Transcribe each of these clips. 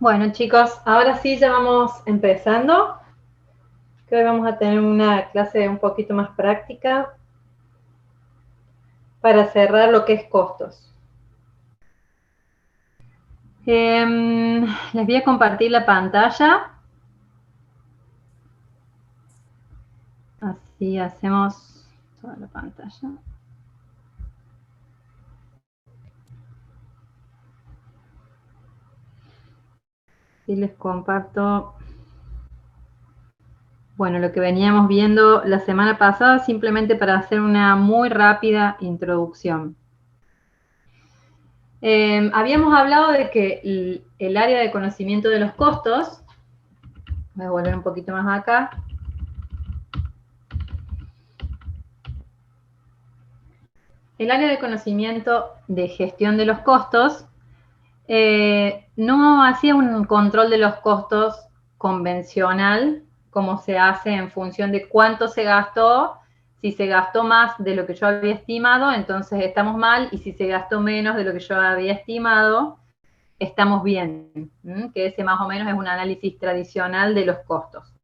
Bueno, chicos, ahora sí ya vamos empezando. Que hoy vamos a tener una clase un poquito más práctica para cerrar lo que es costos. Les voy a compartir la pantalla. Así hacemos toda la pantalla. Y les comparto, bueno, lo que veníamos viendo la semana pasada, simplemente para hacer una muy rápida introducción. Habíamos hablado de que el área de conocimiento de los costos, voy a volver un poquito más acá. El área de conocimiento de gestión de los costos no hacía un control de los costos convencional, como se hace en función de cuánto se gastó. Si se gastó más de lo que yo había estimado, entonces estamos mal, y si se gastó menos de lo que yo había estimado, estamos bien. Que ese más o menos es un análisis tradicional de los costos.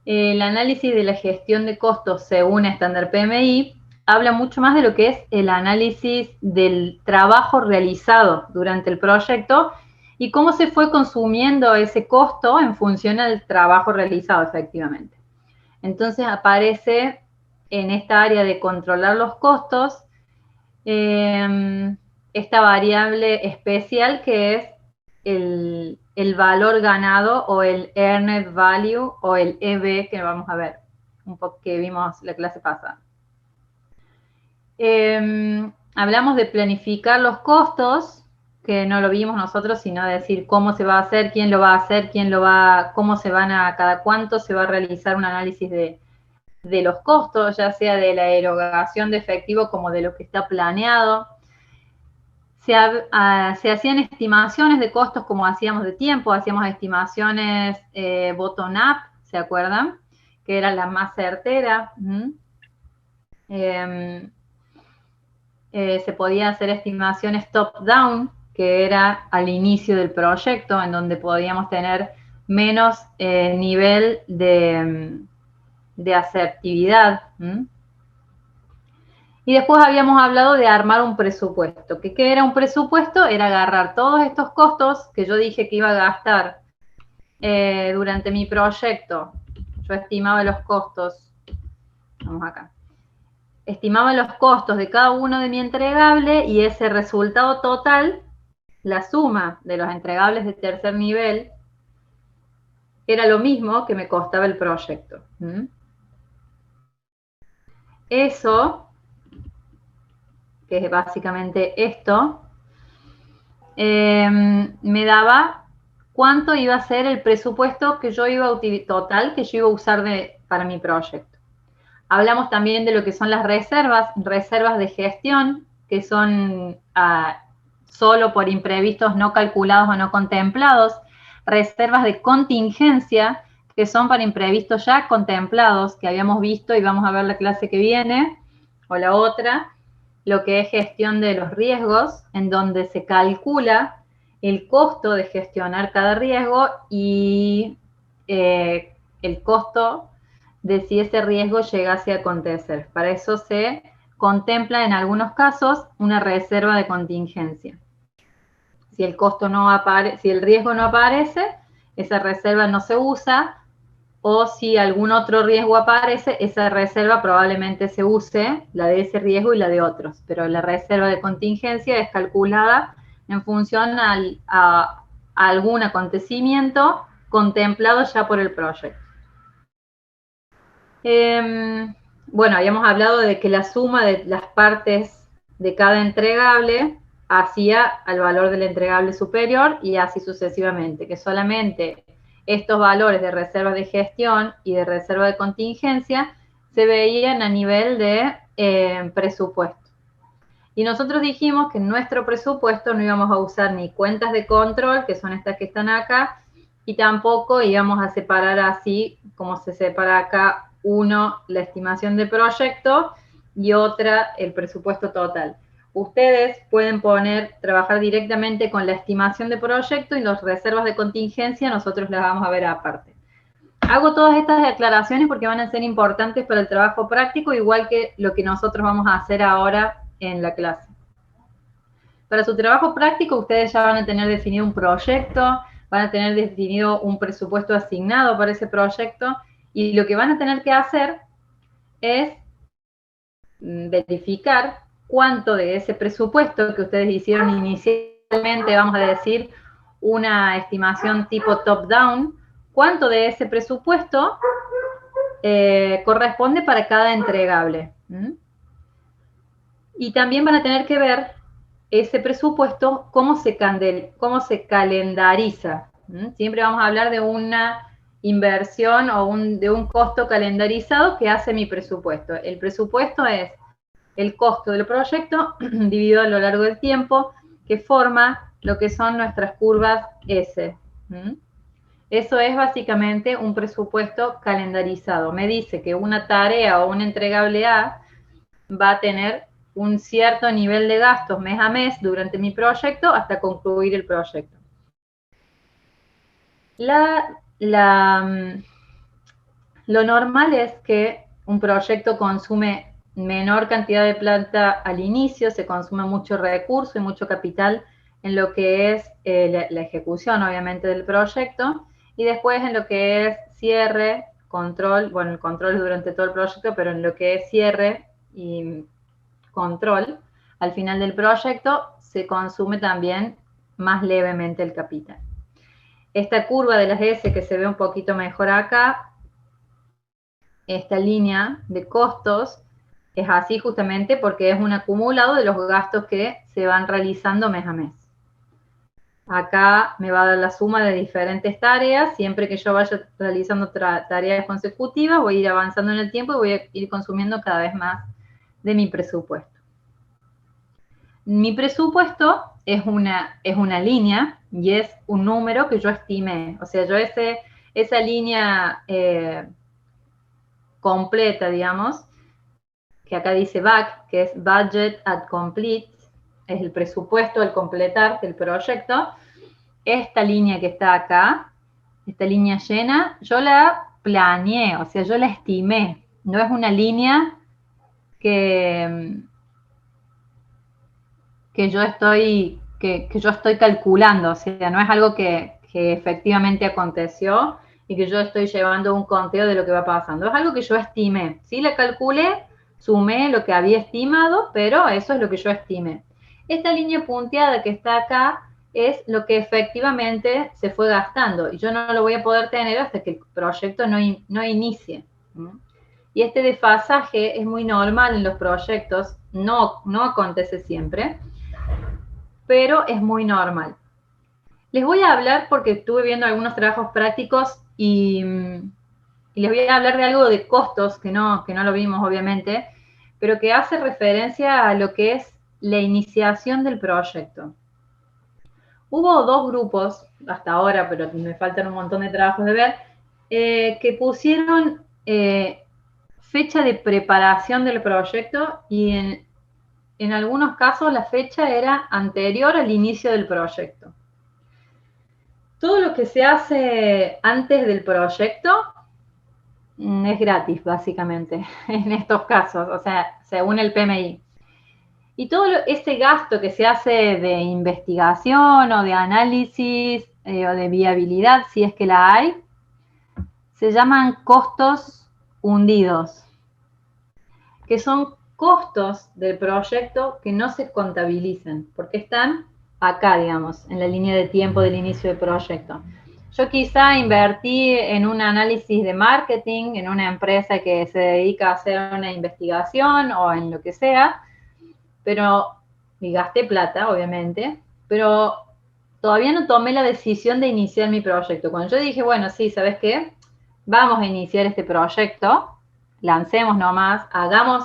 El análisis de la gestión de costos según estándar PMI habla mucho más de lo que es el análisis del trabajo realizado durante el proyecto y cómo se fue consumiendo ese costo en función del trabajo realizado efectivamente. Entonces aparece en esta área de controlar los costos esta variable especial que es el valor ganado o el earned value o el EV, que vamos a ver un poco que vimos la clase pasada. Hablamos de planificar los costos, que no lo vimos nosotros, sino de decir cómo se va a hacer, quién lo va a hacer, cómo se van a, cada cuánto se va a realizar un análisis de los costos, ya sea de la erogación de efectivo como de lo que está planeado. Se hacían estimaciones de costos como hacíamos de tiempo, hacíamos estimaciones bottom-up, ¿se acuerdan? Que era la más certera. Se podía hacer estimaciones top-down, que era al inicio del proyecto, en donde podíamos tener menos nivel de asertividad. Y después habíamos hablado de armar un presupuesto. ¿Qué era un presupuesto? Era agarrar todos estos costos que yo dije que iba a gastar durante mi proyecto. Yo estimaba los costos. Vamos acá. Estimaba los costos de cada uno de mi entregable y ese resultado total, la suma de los entregables de tercer nivel, era lo mismo que me costaba el proyecto. Eso, que es básicamente esto, me daba cuánto iba a ser el presupuesto que yo iba a total que yo iba a usar para mi proyecto. Hablamos también de lo que son las reservas de gestión, que son solo por imprevistos no calculados o no contemplados, reservas de contingencia, que son para imprevistos ya contemplados, que habíamos visto y vamos a ver la clase que viene, o la otra, lo que es gestión de los riesgos, en donde se calcula el costo de gestionar cada riesgo y el costo de si ese riesgo llegase a acontecer. Para eso se contempla en algunos casos una reserva de contingencia. Si el costo no aparece, si el riesgo no aparece, esa reserva no se usa, o si algún otro riesgo aparece, esa reserva probablemente se use, la de ese riesgo y la de otros, pero la reserva de contingencia es calculada en función a algún acontecimiento contemplado ya por el proyecto. Bueno, habíamos hablado de que la suma de las partes de cada entregable hacía al valor del entregable superior y así sucesivamente, que solamente estos valores de reserva de gestión y de reserva de contingencia se veían a nivel de presupuesto. Y nosotros dijimos que en nuestro presupuesto no íbamos a usar ni cuentas de control, que son estas que están acá, y tampoco íbamos a separar así como se separa acá uno la estimación de proyecto y otra el presupuesto total. Ustedes pueden trabajar directamente con la estimación de proyecto y las reservas de contingencia, nosotros las vamos a ver aparte. Hago todas estas aclaraciones porque van a ser importantes para el trabajo práctico, igual que lo que nosotros vamos a hacer ahora en la clase. Para su trabajo práctico, ustedes ya van a tener definido un proyecto, van a tener definido un presupuesto asignado para ese proyecto, y lo que van a tener que hacer es verificar cuánto de ese presupuesto que ustedes hicieron inicialmente, vamos a decir, una estimación tipo top-down, cuánto de ese presupuesto corresponde para cada entregable. Y también van a tener que ver ese presupuesto, cómo se calendariza. Siempre vamos a hablar de una inversión o de un costo calendarizado que hace mi presupuesto. El presupuesto es el costo del proyecto dividido a lo largo del tiempo, que forma lo que son nuestras curvas S. Eso es básicamente un presupuesto calendarizado. Me dice que una tarea o un entregable A va a tener un cierto nivel de gastos mes a mes durante mi proyecto hasta concluir el proyecto. Lo normal es que un proyecto consume menor cantidad de plata al inicio, se consume mucho recurso y mucho capital en lo que es la ejecución, obviamente, del proyecto, y después en lo que es cierre, control, bueno, el control es durante todo el proyecto, pero en lo que es cierre y control, al final del proyecto se consume también más levemente el capital. Esta curva de las S que se ve un poquito mejor acá, esta línea de costos, es así justamente porque es un acumulado de los gastos que se van realizando mes a mes. Acá me va a dar la suma de diferentes tareas. Siempre que yo vaya realizando tareas consecutivas, voy a ir avanzando en el tiempo y voy a ir consumiendo cada vez más de mi presupuesto. Mi presupuesto es una línea y es un número que yo estimé. O sea, yo esa línea completa, digamos, que acá dice BAC, que es Budget at Complete, es el presupuesto al completar del proyecto. Esta línea que está acá, esta línea llena, yo la planeé, o sea, yo la estimé. No es una línea que yo estoy calculando, o sea, no es algo que efectivamente aconteció y que yo estoy llevando un conteo de lo que va pasando. Es algo que yo estimé. Sí, la calculé, sumé lo que había estimado, pero eso es lo que yo estimé. Esta línea punteada que está acá es lo que efectivamente se fue gastando y yo no lo voy a poder tener hasta que el proyecto no inicie. Y este desfasaje es muy normal en los proyectos, no acontece siempre, pero es muy normal. Les voy a hablar porque estuve viendo algunos trabajos prácticos y les voy a hablar de algo de costos, que no lo vimos obviamente, pero que hace referencia a lo que es la iniciación del proyecto. Hubo dos grupos hasta ahora, pero me faltan un montón de trabajos de ver, que pusieron fecha de preparación del proyecto y en algunos casos la fecha era anterior al inicio del proyecto. Todo lo que se hace antes del proyecto es gratis, básicamente, en estos casos, o sea, según el PMI. Y todo ese gasto que se hace de investigación o de análisis o de viabilidad, si es que la hay, se llaman costos hundidos, que son costos del proyecto que no se contabilizan, porque están acá, digamos, en la línea de tiempo del inicio del proyecto. Yo quizá invertí en un análisis de marketing, en una empresa que se dedica a hacer una investigación o en lo que sea, pero, y gasté plata, obviamente, pero todavía no tomé la decisión de iniciar mi proyecto. Cuando yo dije, bueno, sí, ¿sabes qué? Vamos a iniciar este proyecto, lancemos nomás, hagamos,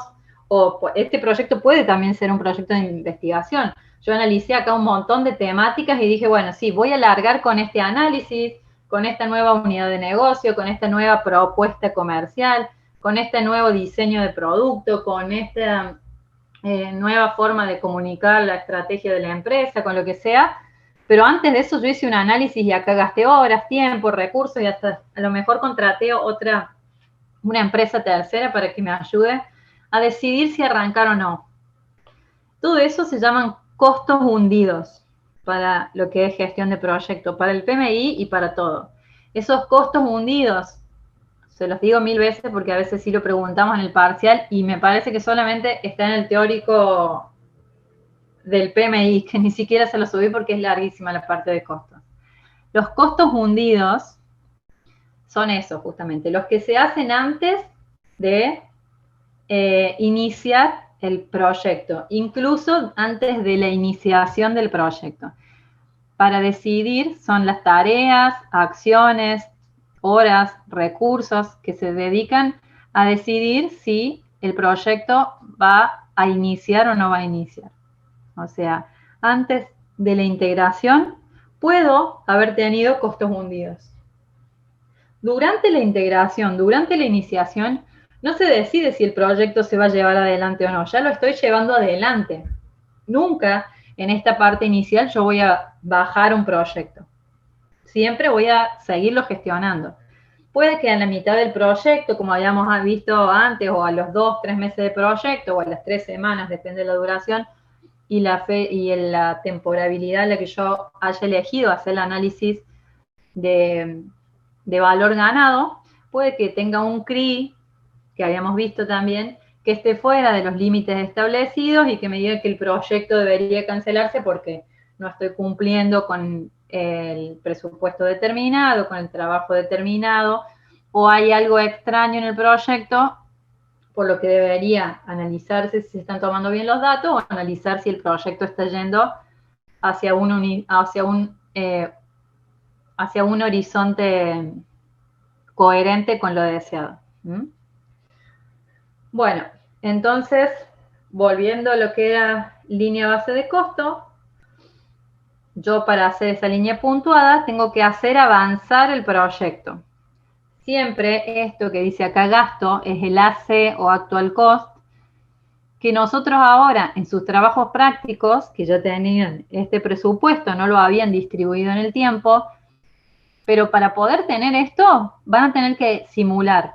este proyecto puede también ser un proyecto de investigación. Yo analicé acá un montón de temáticas y dije, bueno, sí, voy a largar con este análisis, con esta nueva unidad de negocio, con esta nueva propuesta comercial, con este nuevo diseño de producto, con esta nueva forma de comunicar la estrategia de la empresa, con lo que sea. Pero antes de eso yo hice un análisis y acá gasté horas, tiempo, recursos y hasta a lo mejor contraté una empresa tercera para que me ayude a decidir si arrancar o no. Todo eso se llaman costos hundidos para lo que es gestión de proyecto, para el PMI y para todo. Esos costos hundidos, se los digo 1000 veces porque a veces sí lo preguntamos en el parcial y me parece que solamente está en el teórico del PMI, que ni siquiera se lo subí porque es larguísima la parte de costos. Los costos hundidos son esos justamente, los que se hacen antes de iniciar el proyecto, incluso antes de la iniciación del proyecto. Para decidir son las tareas, acciones, horas, recursos que se dedican a decidir si el proyecto va a iniciar o no va a iniciar. O sea, antes de la integración puedo haber tenido costos hundidos. Durante la integración, durante la iniciación, no se decide si el proyecto se va a llevar adelante o no, ya lo estoy llevando adelante. Nunca en esta parte inicial yo voy a bajar un proyecto. Siempre voy a seguirlo gestionando. Puede que a la mitad del proyecto, como habíamos visto antes, o a los 2, 3 meses de proyecto, o a las 3 semanas, depende de la duración, y la temporalidad en la que yo haya elegido hacer el análisis de valor ganado, puede que tenga un CRI, que habíamos visto también, que esté fuera de los límites establecidos y que me diga que el proyecto debería cancelarse porque no estoy cumpliendo con el presupuesto determinado, con el trabajo determinado, o hay algo extraño en el proyecto, por lo que debería analizarse si se están tomando bien los datos o analizar si el proyecto está yendo hacia un horizonte coherente con lo deseado. Bueno, entonces, volviendo a lo que era línea base de costo, yo para hacer esa línea puntuada tengo que hacer avanzar el proyecto. Siempre esto que dice acá gasto es el AC o actual cost, que nosotros ahora en sus trabajos prácticos, que ya tenían este presupuesto, no lo habían distribuido en el tiempo, Pero para poder tener esto, van a tener que simular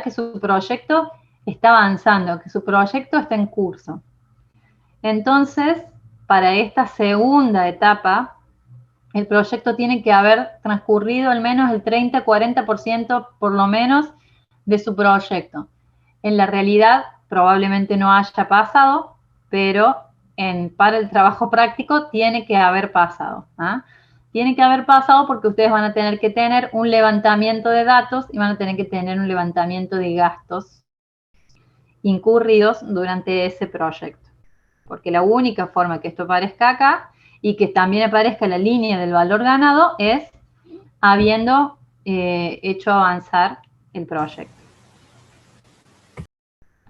que su proyecto está avanzando, que su proyecto está en curso. Entonces, para esta segunda etapa, el proyecto tiene que haber transcurrido al menos el 30-40% por lo menos de su proyecto. En la realidad probablemente no haya pasado, pero para el trabajo práctico tiene que haber pasado. Tiene que haber pasado porque ustedes van a tener que tener un levantamiento de datos y van a tener que tener un levantamiento de gastos incurridos durante ese proyecto. Porque la única forma que esto aparezca acá y que también aparezca la línea del valor ganado es habiendo hecho avanzar el proyecto.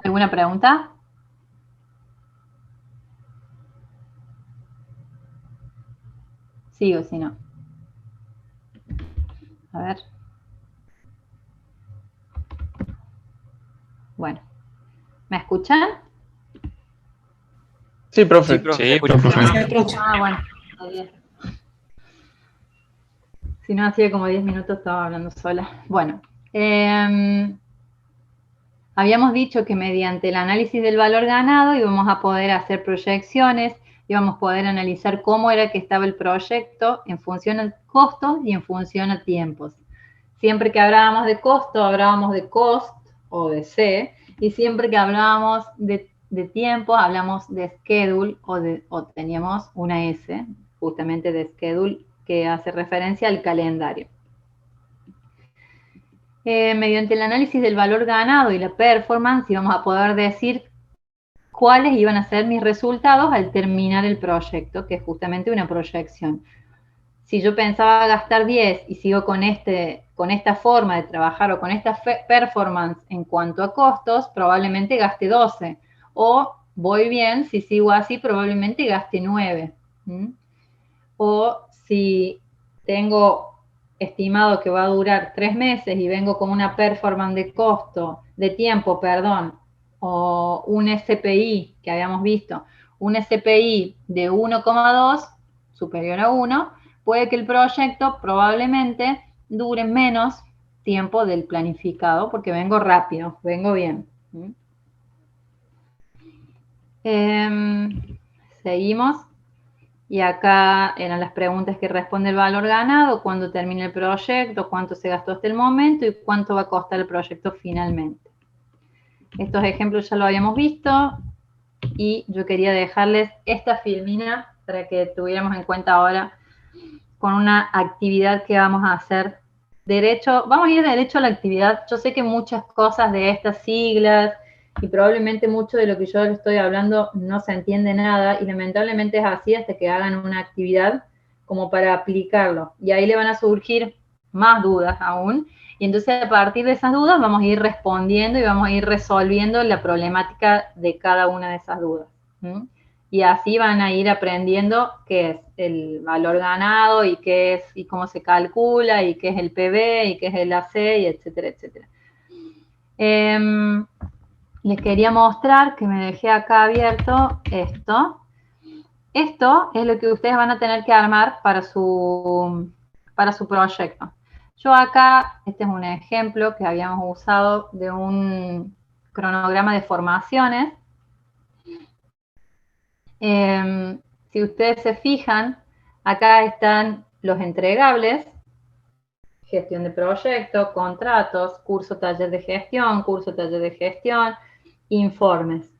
¿Alguna pregunta? Sí o si no. A ver. Bueno. ¿Me escuchan? Sí, profe. Sí, profe. Ah, bueno. Está bien. Si no, hacía como 10 minutos estaba hablando sola. Bueno. Habíamos dicho que mediante el análisis del valor ganado íbamos a poder hacer proyecciones, íbamos a poder analizar cómo era que estaba el proyecto en función a costos y en función a tiempos. Siempre que hablábamos de costo, hablábamos de cost o de C, y siempre que hablábamos de tiempo, hablamos de schedule o teníamos una S, justamente de schedule, que hace referencia al calendario. Mediante el análisis del valor ganado y la performance íbamos a poder decir cuáles iban a ser mis resultados al terminar el proyecto, que es justamente una proyección. Si yo pensaba gastar 10 y sigo con esta forma de trabajar o con esta performance en cuanto a costos, probablemente gaste 12. O voy bien, si sigo así, probablemente gaste 9. O si tengo estimado que va a durar 3 meses y vengo con una performance de tiempo, o un SPI que habíamos visto, un SPI de 1,2 superior a 1, puede que el proyecto probablemente dure menos tiempo del planificado porque vengo rápido, vengo bien. Seguimos. Y acá eran las preguntas que responde el valor ganado, cuándo termina el proyecto, cuánto se gastó hasta el momento y cuánto va a costar el proyecto finalmente. Estos ejemplos ya lo habíamos visto y yo quería dejarles esta filmina para que tuviéramos en cuenta ahora con una actividad que vamos a hacer. Vamos a ir derecho a la actividad. Yo sé que muchas cosas de estas siglas y probablemente mucho de lo que yo les estoy hablando no se entiende nada y lamentablemente es así hasta que hagan una actividad como para aplicarlo. Y ahí le van a surgir más dudas aún. Y entonces a partir de esas dudas vamos a ir respondiendo y vamos a ir resolviendo la problemática de cada una de esas dudas. Y así van a ir aprendiendo qué es el valor ganado y qué es y cómo se calcula y qué es el PB y qué es el AC y etcétera, etcétera. Les quería mostrar que me dejé acá abierto esto. Esto es lo que ustedes van a tener que armar para su proyecto. Yo acá, este es un ejemplo que habíamos usado de un cronograma de formaciones. Si ustedes se fijan, acá están los entregables, gestión de proyecto, contratos, curso taller de gestión, informes.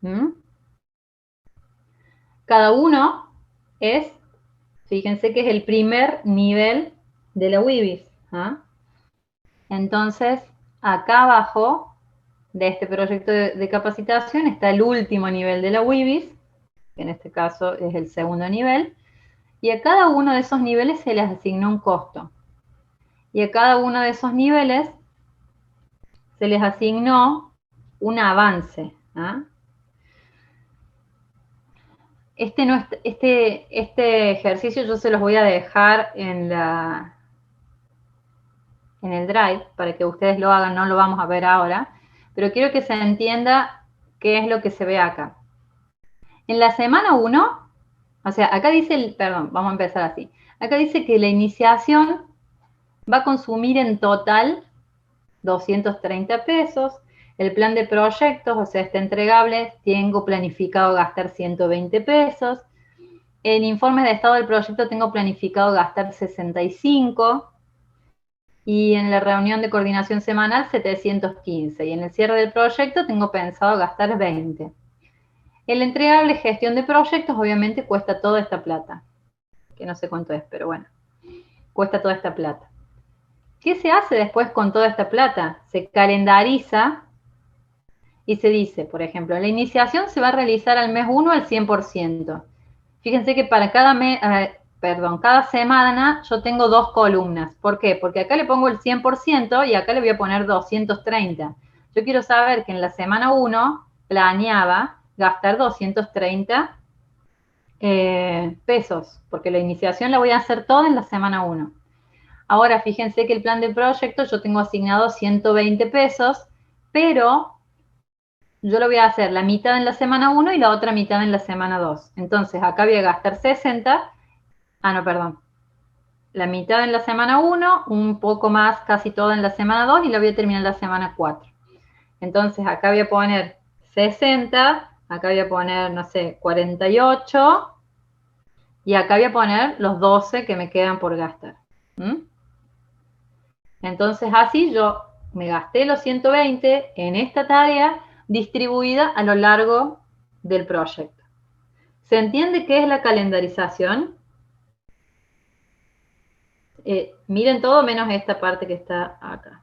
Cada uno es, fíjense que es el primer nivel de la WIBIS. Entonces, acá abajo de este proyecto de capacitación está el último nivel de la WIBIS, que en este caso es el segundo nivel, y a cada uno de esos niveles se les asignó un costo. Y a cada uno de esos niveles se les asignó un avance. Este ejercicio yo se los voy a dejar en el Drive para que ustedes lo hagan, no lo vamos a ver ahora, pero quiero que se entienda qué es lo que se ve acá. En la semana 1, o sea, acá dice, perdón, vamos a empezar así. Acá dice que la iniciación va a consumir en total 230 pesos. El plan de proyectos, o sea, este entregable, tengo planificado gastar 120 pesos. En informes de estado del proyecto tengo planificado gastar 65 y en la reunión de coordinación semanal 715 y en el cierre del proyecto tengo pensado gastar 20. El entregable gestión de proyectos obviamente cuesta toda esta plata, que no sé cuánto es, pero bueno, cuesta toda esta plata. ¿Qué se hace después con toda esta plata? Se calendariza y se dice, por ejemplo, la iniciación se va a realizar al mes 1 al 100%. Fíjense que para cada semana yo tengo 2 columnas. ¿Por qué? Porque acá le pongo el 100% y acá le voy a poner 230. Yo quiero saber que en la semana 1 planeaba gastar 230 pesos, porque la iniciación la voy a hacer toda en la semana 1. Ahora, fíjense que el plan de proyecto yo tengo asignado 120 pesos, pero yo lo voy a hacer la mitad en la semana 1 y la otra mitad en la semana 2. Entonces, acá voy a gastar 60. No, perdón. La mitad en la semana 1, un poco más, casi todo en la semana 2 y la voy a terminar en la semana 4. Entonces, acá voy a poner 60, acá voy a poner, no sé, 48 y acá voy a poner los 12 que me quedan por gastar. Entonces, así yo me gasté los 120 en esta tarea distribuida a lo largo del proyecto. ¿Se entiende qué es la calendarización? Miren todo menos esta parte que está acá.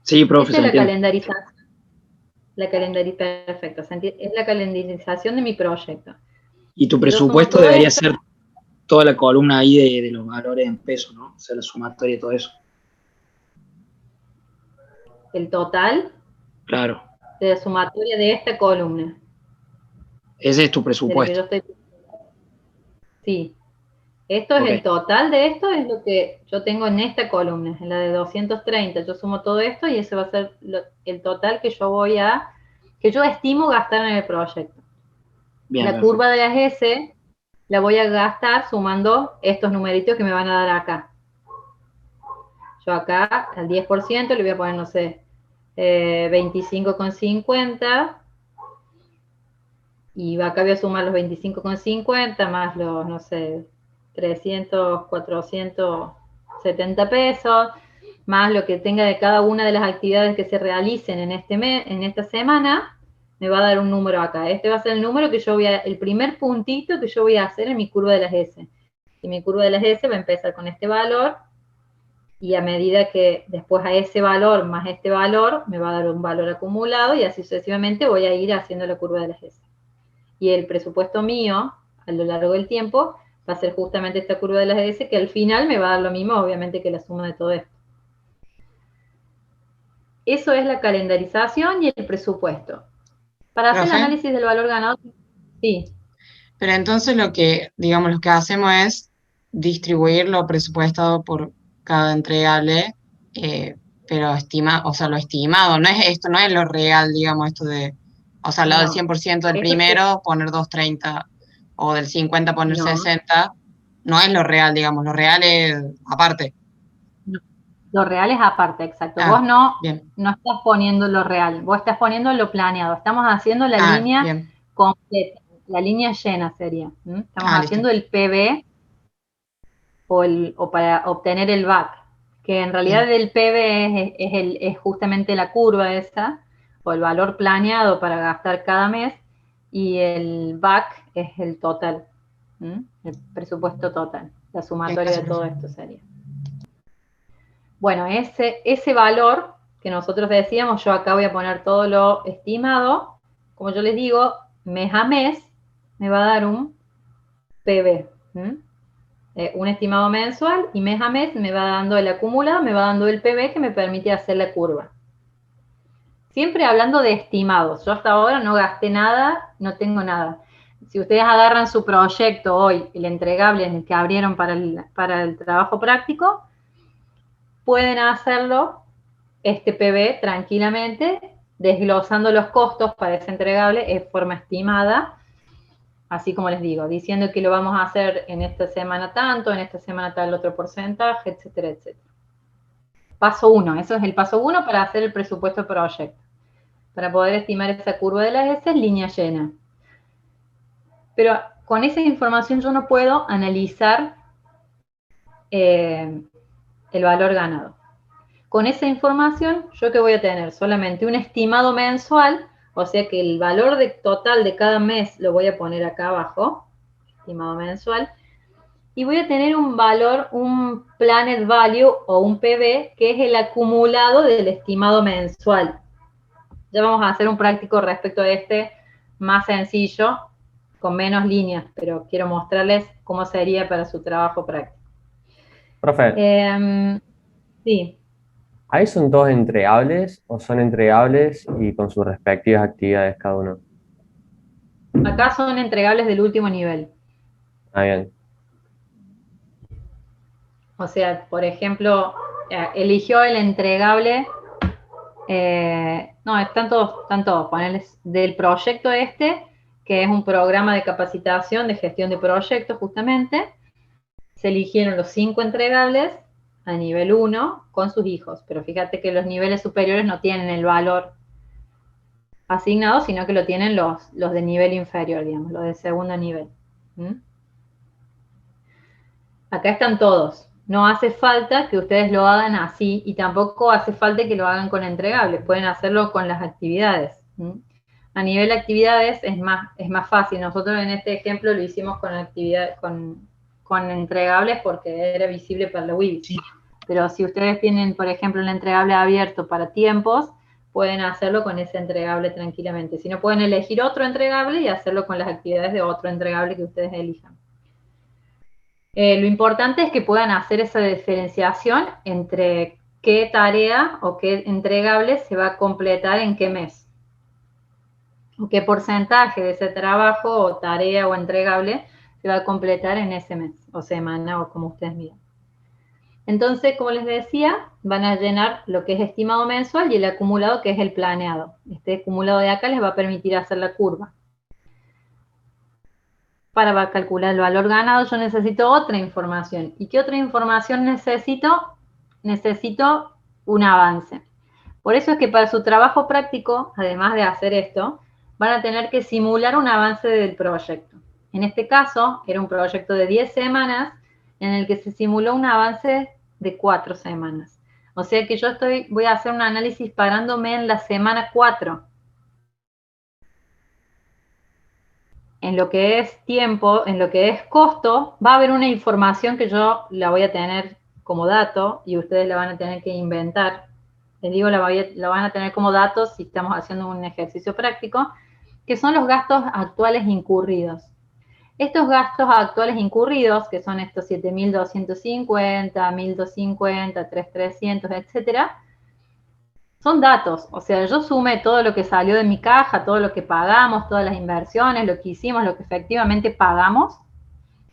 Sí, profe, Esa es se la entiende. calendarización. Perfecto. Es la calendarización de mi proyecto. Y tu Yo sumo presupuesto todo debería esto, ser toda la columna ahí de los valores en pesos, ¿no? O sea, la sumatoria y todo eso. el total Claro. de la sumatoria de esta columna. Ese es tu De la que yo presupuesto. estoy. Sí. Esto es Ok. el total de esto, es lo que yo tengo en esta columna, en la de 230. Yo sumo todo esto y ese va a ser el total que yo estimo gastar en el proyecto. Bien, La perfecto. curva de las S la voy a gastar sumando estos numeritos que me van a dar acá. Yo acá al 10% le voy a poner, no sé, 25,50 y acá voy a sumar los 25,50 más los, no sé, 300, 470 pesos, más lo que tenga de cada una de las actividades que se realicen en en esta semana, me va a dar un número acá. Este va a ser el número que el primer puntito que yo voy a hacer en mi curva de las S. Y mi curva de las S va a empezar con este valor y a medida que después a ese valor más este valor, me va a dar un valor acumulado y así sucesivamente voy a ir haciendo la curva de las S. Y el presupuesto mío, a lo largo del tiempo, va a ser justamente esta curva de las S, que al final me va a dar lo mismo, obviamente, que la suma de todo esto. Eso es la calendarización y el presupuesto. Para hacer el Profe, análisis del valor ganado, sí, pero entonces lo que, digamos, lo que hacemos es distribuir lo presupuestado por cada entregable, pero o sea, lo estimado, esto no es lo real, digamos, esto de, o sea, al lado del no. 100% del Esto es, primero, poner 230 o del 50 poner no, 60, no es lo real, digamos, lo real es aparte. no. Lo real es aparte, exacto. Vos Ah, no, bien. no estás poniendo lo real, vos estás poniendo lo planeado. Estamos haciendo la Ah, línea bien. completa, la línea llena sería. Estamos Ah, listo. haciendo el PB o para obtener el BAC, que en realidad Bien. el PB es justamente la curva esa, o el valor planeado para gastar cada mes, y el BAC es el total, el presupuesto total, la Bien, sumatoria de gracias, todo profe. esto sería. Bueno, ese valor que nosotros decíamos, yo acá voy a poner todo lo estimado, como yo les digo, mes a mes me va a dar un PB, un estimado mensual y mes a mes me va dando el acumulado, me va dando el PB que me permite hacer la curva. Siempre hablando de estimados. Yo hasta ahora no gasté nada, no tengo nada. Si ustedes agarran su proyecto hoy, el entregable en el que abrieron para el trabajo práctico, pueden hacerlo, este PB, tranquilamente, desglosando los costos para ese entregable en forma estimada así como les digo, diciendo que lo vamos a hacer en esta semana tanto, en esta semana tal otro porcentaje, etcétera, etcétera. Paso 1, eso es el paso 1 para hacer el presupuesto proyecto. Para poder estimar esa curva de las S, línea llena. Pero con esa información yo no puedo analizar el valor ganado. Con esa información, ¿yo qué voy a tener? Solamente un estimado mensual, o sea que el valor total de cada mes lo voy a poner acá abajo, estimado mensual, y voy a tener un valor, un Planned Value o un PV, que es el acumulado del estimado mensual. Ya vamos a hacer un práctico respecto a este más sencillo, con menos líneas, pero quiero mostrarles cómo sería para su trabajo práctico. Profe, Sí. ¿ahí son todos entregables o son entregables y con sus respectivas actividades cada uno? Acá son entregables del último nivel. Ah, bien. O sea, por ejemplo, eligió el entregable, no, están todos, ponerles del proyecto este, que es un programa de capacitación de gestión de proyectos justamente. Se eligieron los 5 entregables a nivel 1 con sus hijos, pero fíjate que los niveles superiores no tienen el valor asignado, sino que lo tienen los de nivel inferior, digamos, los de segundo nivel. Acá están todos. No hace falta que ustedes lo hagan así y tampoco hace falta que lo hagan con entregables. Pueden hacerlo con las actividades. A nivel de actividades es más fácil. Nosotros en este ejemplo lo hicimos con entregables porque era visible para la WIBI. Sí. Pero si ustedes tienen, por ejemplo, el entregable abierto para tiempos, pueden hacerlo con ese entregable tranquilamente. Si no, pueden elegir otro entregable y hacerlo con las actividades de otro entregable que ustedes elijan. Lo importante es que puedan hacer esa diferenciación entre qué tarea o qué entregable se va a completar en qué mes. O qué porcentaje de ese trabajo o tarea o entregable se va a completar en ese mes o semana o como ustedes miren. Entonces, como les decía, van a llenar lo que es estimado mensual y el acumulado que es el planeado. Este acumulado de acá les va a permitir hacer la curva. Para calcular el valor ganado yo necesito otra información. ¿Y qué otra información necesito? Necesito un avance. Por eso es que para su trabajo práctico, además de hacer esto, van a tener que simular un avance del proyecto. En este caso, era un proyecto de 10 semanas en el que se simuló un avance de 4 semanas. O sea que yo voy a hacer un análisis parándome en la semana 4. En lo que es tiempo, en lo que es costo, va a haber una información que yo la voy a tener como dato y ustedes la van a tener que inventar. Les digo, la van a tener como datos si estamos haciendo un ejercicio práctico, que son los gastos actuales incurridos. Estos gastos actuales incurridos, que son estos 7.250, 1.250, 3.300, etcétera, son datos, o sea, yo sumé todo lo que salió de mi caja, todo lo que pagamos, todas las inversiones, lo que hicimos, lo que efectivamente pagamos,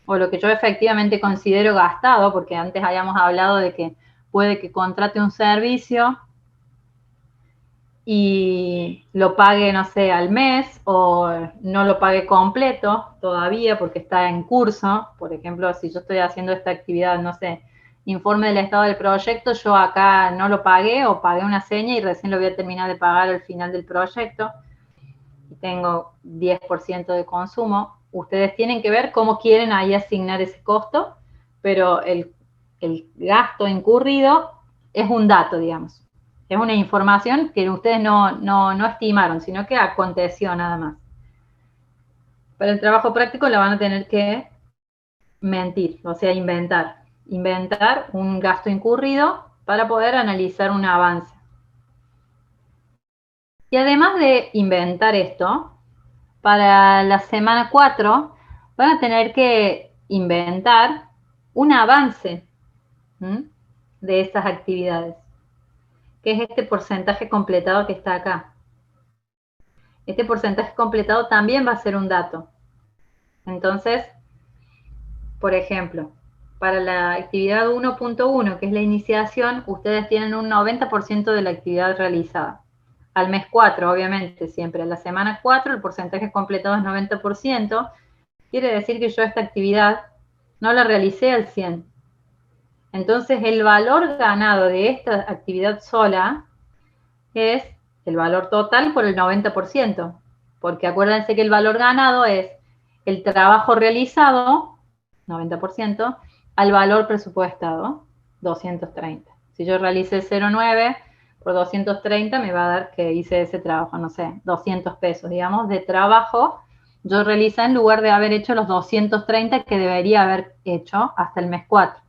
o lo que yo efectivamente considero gastado, porque antes habíamos hablado de que puede que contrate un servicio y lo pague, no sé, al mes, o no lo pague completo todavía porque está en curso. Por ejemplo, si yo estoy haciendo esta actividad, no sé, informe del estado del proyecto, yo acá no lo pagué o pagué una seña y recién lo voy a terminar de pagar al final del proyecto y tengo 10% de consumo. Ustedes tienen que ver cómo quieren ahí asignar ese costo, pero el gasto incurrido es un dato, digamos. Es una información que ustedes no estimaron, sino que aconteció nada más. Para el trabajo práctico la van a tener que mentir, o sea, inventar un gasto incurrido para poder analizar un avance. Y además de inventar esto, para la semana 4 van a tener que inventar un avance de esas actividades, que es este porcentaje completado que está acá. Este porcentaje completado también va a ser un dato. Entonces, por ejemplo, para la actividad 1.1, que es la iniciación, ustedes tienen un 90% de la actividad realizada. Al mes 4, obviamente, siempre. A la semana 4, el porcentaje completado es 90%, quiere decir que yo esta actividad no la realicé al 100. Entonces, el valor ganado de esta actividad sola es el valor total por el 90%, porque acuérdense que el valor ganado es el trabajo realizado, 90%, al valor presupuestado, 230. Si yo realicé 0,9 por 230, me va a dar que hice ese trabajo, no sé, 200 pesos, digamos, de trabajo yo realicé en lugar de haber hecho los 230 que debería haber hecho hasta el mes 4.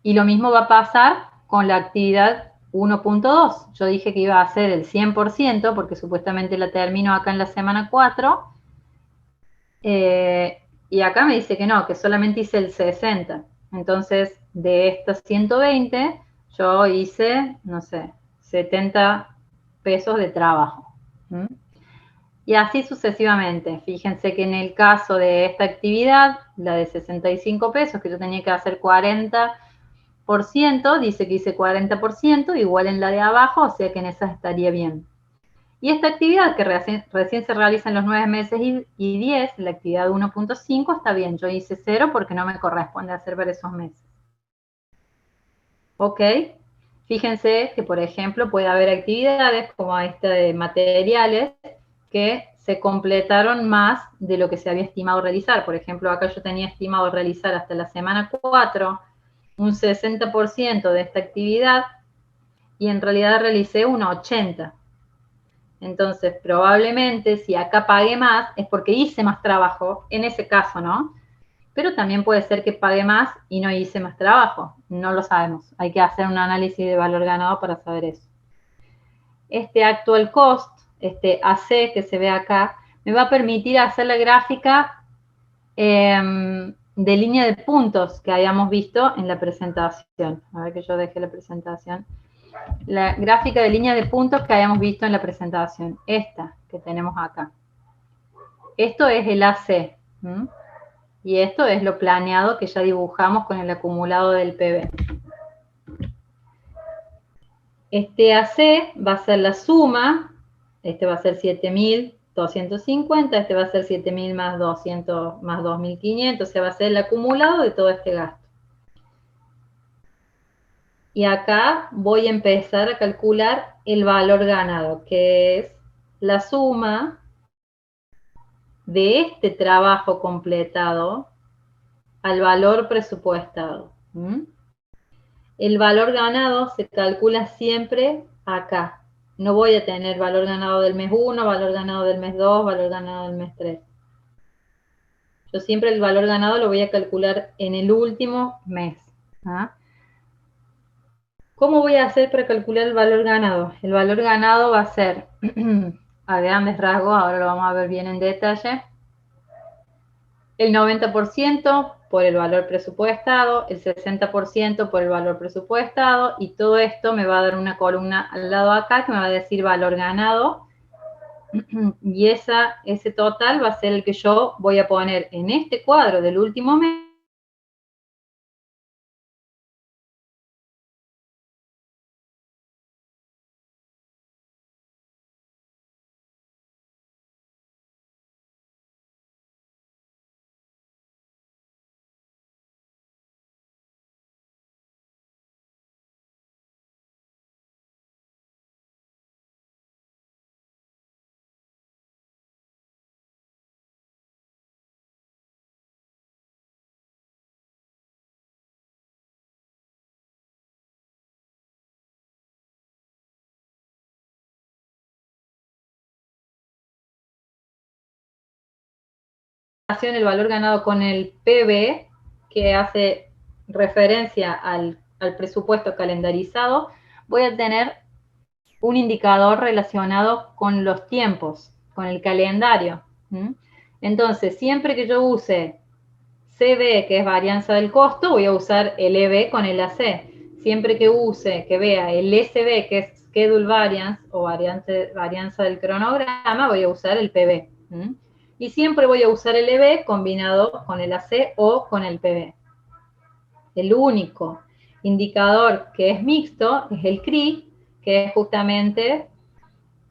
Y lo mismo va a pasar con la actividad 1.2. Yo dije que iba a ser el 100% porque supuestamente la termino acá en la semana 4. Y acá me dice que no, que solamente hice el 60. Entonces, de estos 120, yo hice, no sé, 70 pesos de trabajo. ¿Mm? Y así sucesivamente. Fíjense que en el caso de esta actividad, la de 65 pesos, que yo tenía que hacer 40%, dice que hice 40%, igual en la de abajo, o sea que en esa estaría bien. Y esta actividad que recién se realiza en los 9 meses y 10, la actividad 1.5, está bien. Yo hice 0 porque no me corresponde hacer ver esos meses. ¿Ok? Fíjense que, por ejemplo, puede haber actividades como esta de materiales que se completaron más de lo que se había estimado realizar. Por ejemplo, acá yo tenía estimado realizar hasta la semana 4 un 60% de esta actividad y en realidad realicé un 80%. Entonces, probablemente si acá pagué más es porque hice más trabajo, en ese caso, ¿no? Pero también puede ser que pague más y no hice más trabajo. No lo sabemos. Hay que hacer un análisis de valor ganado para saber eso. Este actual cost, este AC que se ve acá, me va a permitir hacer la gráfica de línea de puntos que habíamos visto en la presentación. A ver que yo deje la presentación. La gráfica de línea de puntos que habíamos visto en la presentación. Esta que tenemos acá. Esto es el AC. ¿Mm? Y esto es lo planeado que ya dibujamos con el acumulado del PB. Este AC va a ser la suma, este va a ser 7.250, este va a ser 7.000 más 200 más 2.500, o sea, va a ser el acumulado de todo este gasto. Y acá voy a empezar a calcular el valor ganado, que es la suma de este trabajo completado al valor presupuestado. ¿Mm? El valor ganado se calcula siempre acá. No voy a tener valor ganado del mes 1, valor ganado del mes 2, valor ganado del mes 3. Yo siempre el valor ganado lo voy a calcular en el último mes. ¿Ah? ¿Cómo voy a hacer para calcular el valor ganado? El valor ganado va a ser, a grandes rasgos, ahora lo vamos a ver bien en detalle, el 90% por el valor presupuestado, el 60% por el valor presupuestado, y todo esto me va a dar una columna al lado acá que me va a decir valor ganado, y ese total va a ser el que yo voy a poner en este cuadro del último mes. El valor ganado con el PB, que hace referencia al presupuesto calendarizado, voy a tener un indicador relacionado con los tiempos, con el calendario. Entonces, siempre que yo use CB, que es varianza del costo, voy a usar el EB con el AC. Siempre que vea el SB, que es Schedule Variance o varianza del cronograma, voy a usar el PB. Y siempre voy a usar el EB combinado con el AC o con el PB. El único indicador que es mixto es el CRI, que es justamente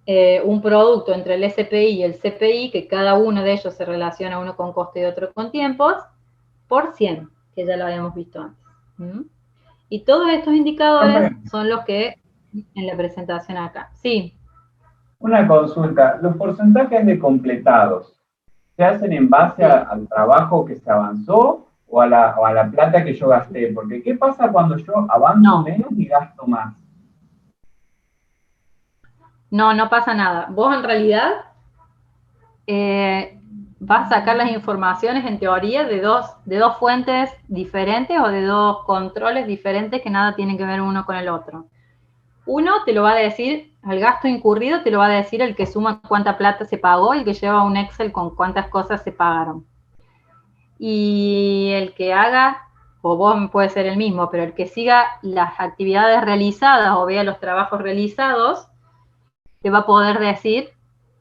un producto entre el SPI y el CPI, que cada uno de ellos se relaciona uno con costo y otro con tiempos, por 100, que ya lo habíamos visto antes. ¿Mm? Y todos estos indicadores son los que en la presentación acá. Sí. Una consulta, ¿los porcentajes de completados se hacen en base al trabajo que se avanzó o a la plata que yo gasté? Porque ¿qué pasa cuando yo avanzo menos y gasto más? No, no pasa nada. Vos en realidad vas a sacar las informaciones en teoría de dos fuentes diferentes o de dos controles diferentes que nada tienen que ver uno con el otro. Uno te lo va a decir, el gasto incurrido te lo va a decir el que suma cuánta plata se pagó, el que lleva un Excel con cuántas cosas se pagaron. Y el que haga, o vos puede ser el mismo, pero el que siga las actividades realizadas o vea los trabajos realizados, te va a poder decir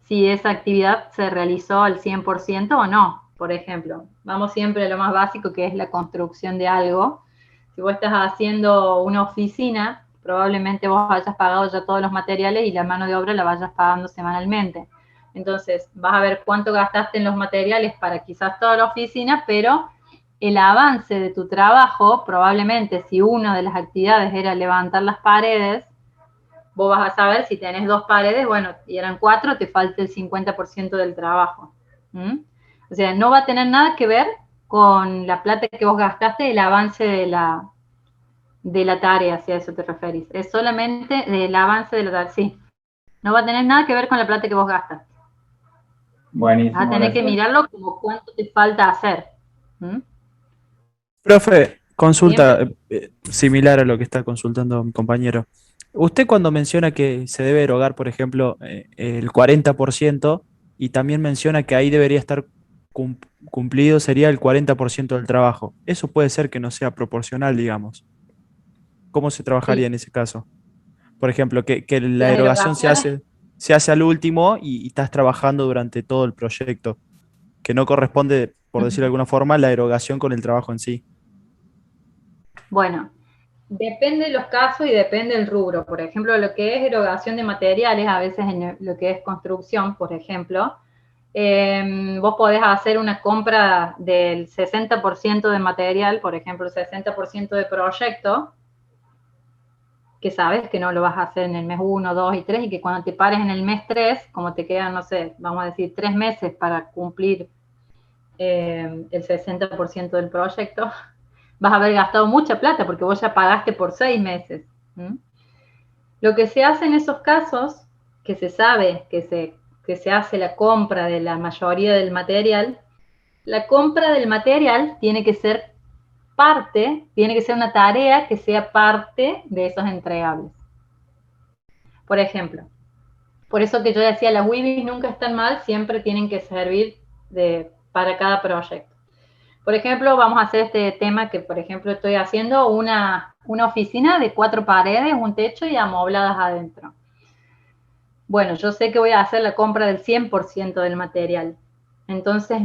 si esa actividad se realizó al 100% o no. Por ejemplo, vamos siempre a lo más básico, que es la construcción de algo. Si vos estás haciendo una oficina, probablemente vos hayas pagado ya todos los materiales y la mano de obra la vayas pagando semanalmente. Entonces, vas a ver cuánto gastaste en los materiales para quizás toda la oficina, pero el avance de tu trabajo, probablemente si una de las actividades era levantar las paredes, vos vas a saber si tenés 2 paredes, bueno, y eran 4, te falta el 50% del trabajo. ¿Mm? O sea, no va a tener nada que ver con la plata que vos gastaste, el avance de la tarea, si a eso te referís. Es solamente el avance de la tarea, sí. No va a tener nada que ver con la plata que vos gastas. Buenísimo. Vas a tener que mirarlo como cuánto te falta hacer. ¿Mm? Profe, consulta similar a lo que está consultando mi compañero. Usted cuando menciona que se debe erogar, por ejemplo, el 40% y también menciona que ahí debería estar cumplido, sería el 40% del trabajo. Eso puede ser que no sea proporcional, digamos. ¿Cómo se trabajaría en ese caso? Por ejemplo, que la Las erogación erogaciones. se hace al último y estás trabajando durante todo el proyecto, que no corresponde, por decirlo de alguna forma, la erogación con el trabajo en sí. Bueno, depende de los casos y depende del rubro. Por ejemplo, lo que es erogación de materiales, a veces en lo que es construcción, por ejemplo, vos podés hacer una compra del 60% de material, por ejemplo, el 60% de proyecto, que sabes que no lo vas a hacer en el mes 1, 2 y 3, y que cuando te pares en el mes 3, como te quedan, no sé, vamos a decir 3 meses para cumplir el 60% del proyecto, vas a haber gastado mucha plata porque vos ya pagaste por 6 meses. ¿Mm? Lo que se hace en esos casos, que se sabe que se hace la compra de la mayoría del material, la compra del material tiene que ser tiene que ser una tarea que sea parte de esos entregables. Por ejemplo, por eso que yo decía, las WIBIs nunca están mal, siempre tienen que servir para cada proyecto. Por ejemplo, vamos a hacer este tema que, por ejemplo, estoy haciendo una oficina de 4 paredes, un techo y amobladas adentro. Bueno, yo sé que voy a hacer la compra del 100% del material. Entonces,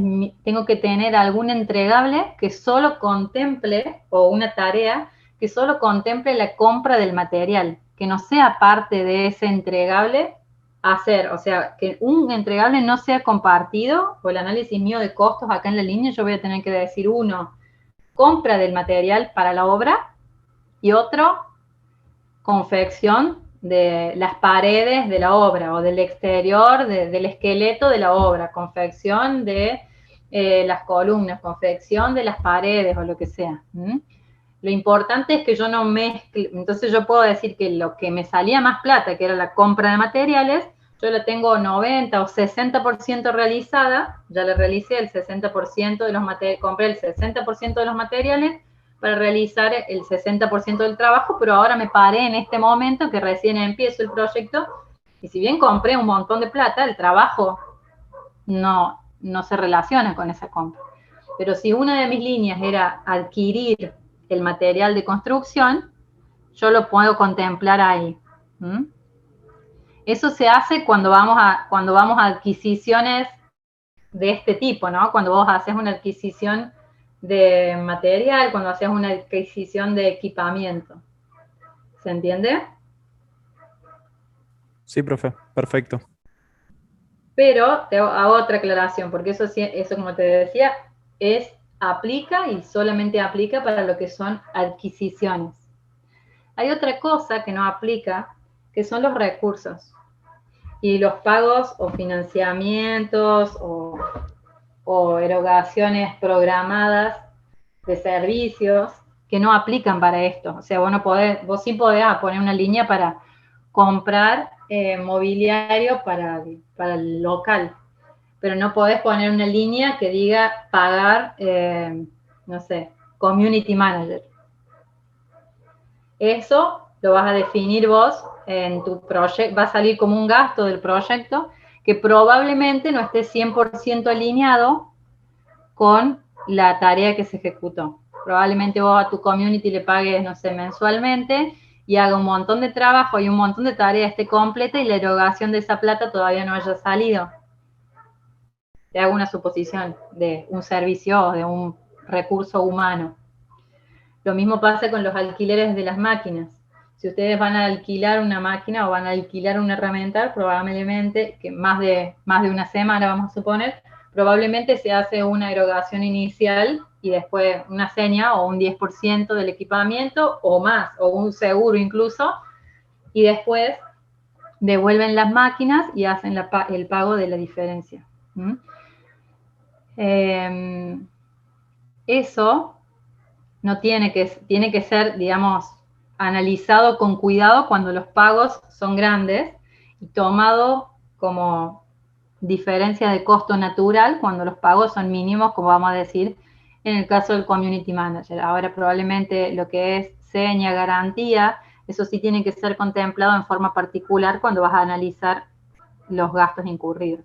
tengo que tener algún entregable que solo contemple, o una tarea que solo contemple la compra del material, que no sea parte de ese entregable hacer, o sea, que un entregable no sea compartido, o el análisis mío de costos acá en la línea, yo voy a tener que decir uno, compra del material para la obra, y otro, confección de las paredes de la obra o del exterior, del esqueleto de la obra, confección de las columnas, confección de las paredes o lo que sea. ¿Mm? Lo importante es que yo no mezcle, entonces yo puedo decir que lo que me salía más plata, que era la compra de materiales, yo la tengo 90 o 60% realizada, ya la realicé el 60% de los materiales, compré el 60% de los materiales para realizar el 60% del trabajo, pero ahora me paré en este momento que recién empiezo el proyecto y si bien compré un montón de plata, el trabajo no se relaciona con esa compra. Pero si una de mis líneas era adquirir el material de construcción, yo lo puedo contemplar ahí. ¿Mm? Eso se hace cuando vamos a adquisiciones de este tipo, ¿no? Cuando vos haces una adquisición de material, cuando haces una adquisición de equipamiento. ¿Se entiende? Sí, profe, perfecto. Pero te hago otra aclaración, porque eso como te decía, aplica y solamente aplica para lo que son adquisiciones. Hay otra cosa que no aplica, que son los recursos. Y los pagos o financiamientos o erogaciones programadas de servicios que no aplican para esto. O sea, vos sí podés poner una línea para comprar mobiliario para el local, pero no podés poner una línea que diga pagar, no sé, community manager. Eso lo vas a definir vos en tu proyecto, va a salir como un gasto del proyecto que probablemente no esté 100% alineado con la tarea que se ejecutó. Probablemente vos a tu community le pagues, no sé, mensualmente y haga un montón de trabajo y un montón de tareas esté completa y la erogación de esa plata todavía no haya salido. Te hago una suposición de un servicio o de un recurso humano. Lo mismo pasa con los alquileres de las máquinas. Si ustedes van a alquilar una máquina o van a alquilar una herramienta, probablemente, que más de una semana vamos a suponer, probablemente se hace una erogación inicial y después una seña o un 10% del equipamiento o más, o un seguro incluso, y después devuelven las máquinas y hacen el pago de la diferencia. Eso no tiene que ser, digamos, analizado con cuidado cuando los pagos son grandes y tomado como diferencia de costo natural cuando los pagos son mínimos, como vamos a decir en el caso del community manager. Ahora probablemente lo que es seña, garantía, eso sí tiene que ser contemplado en forma particular cuando vas a analizar los gastos incurridos.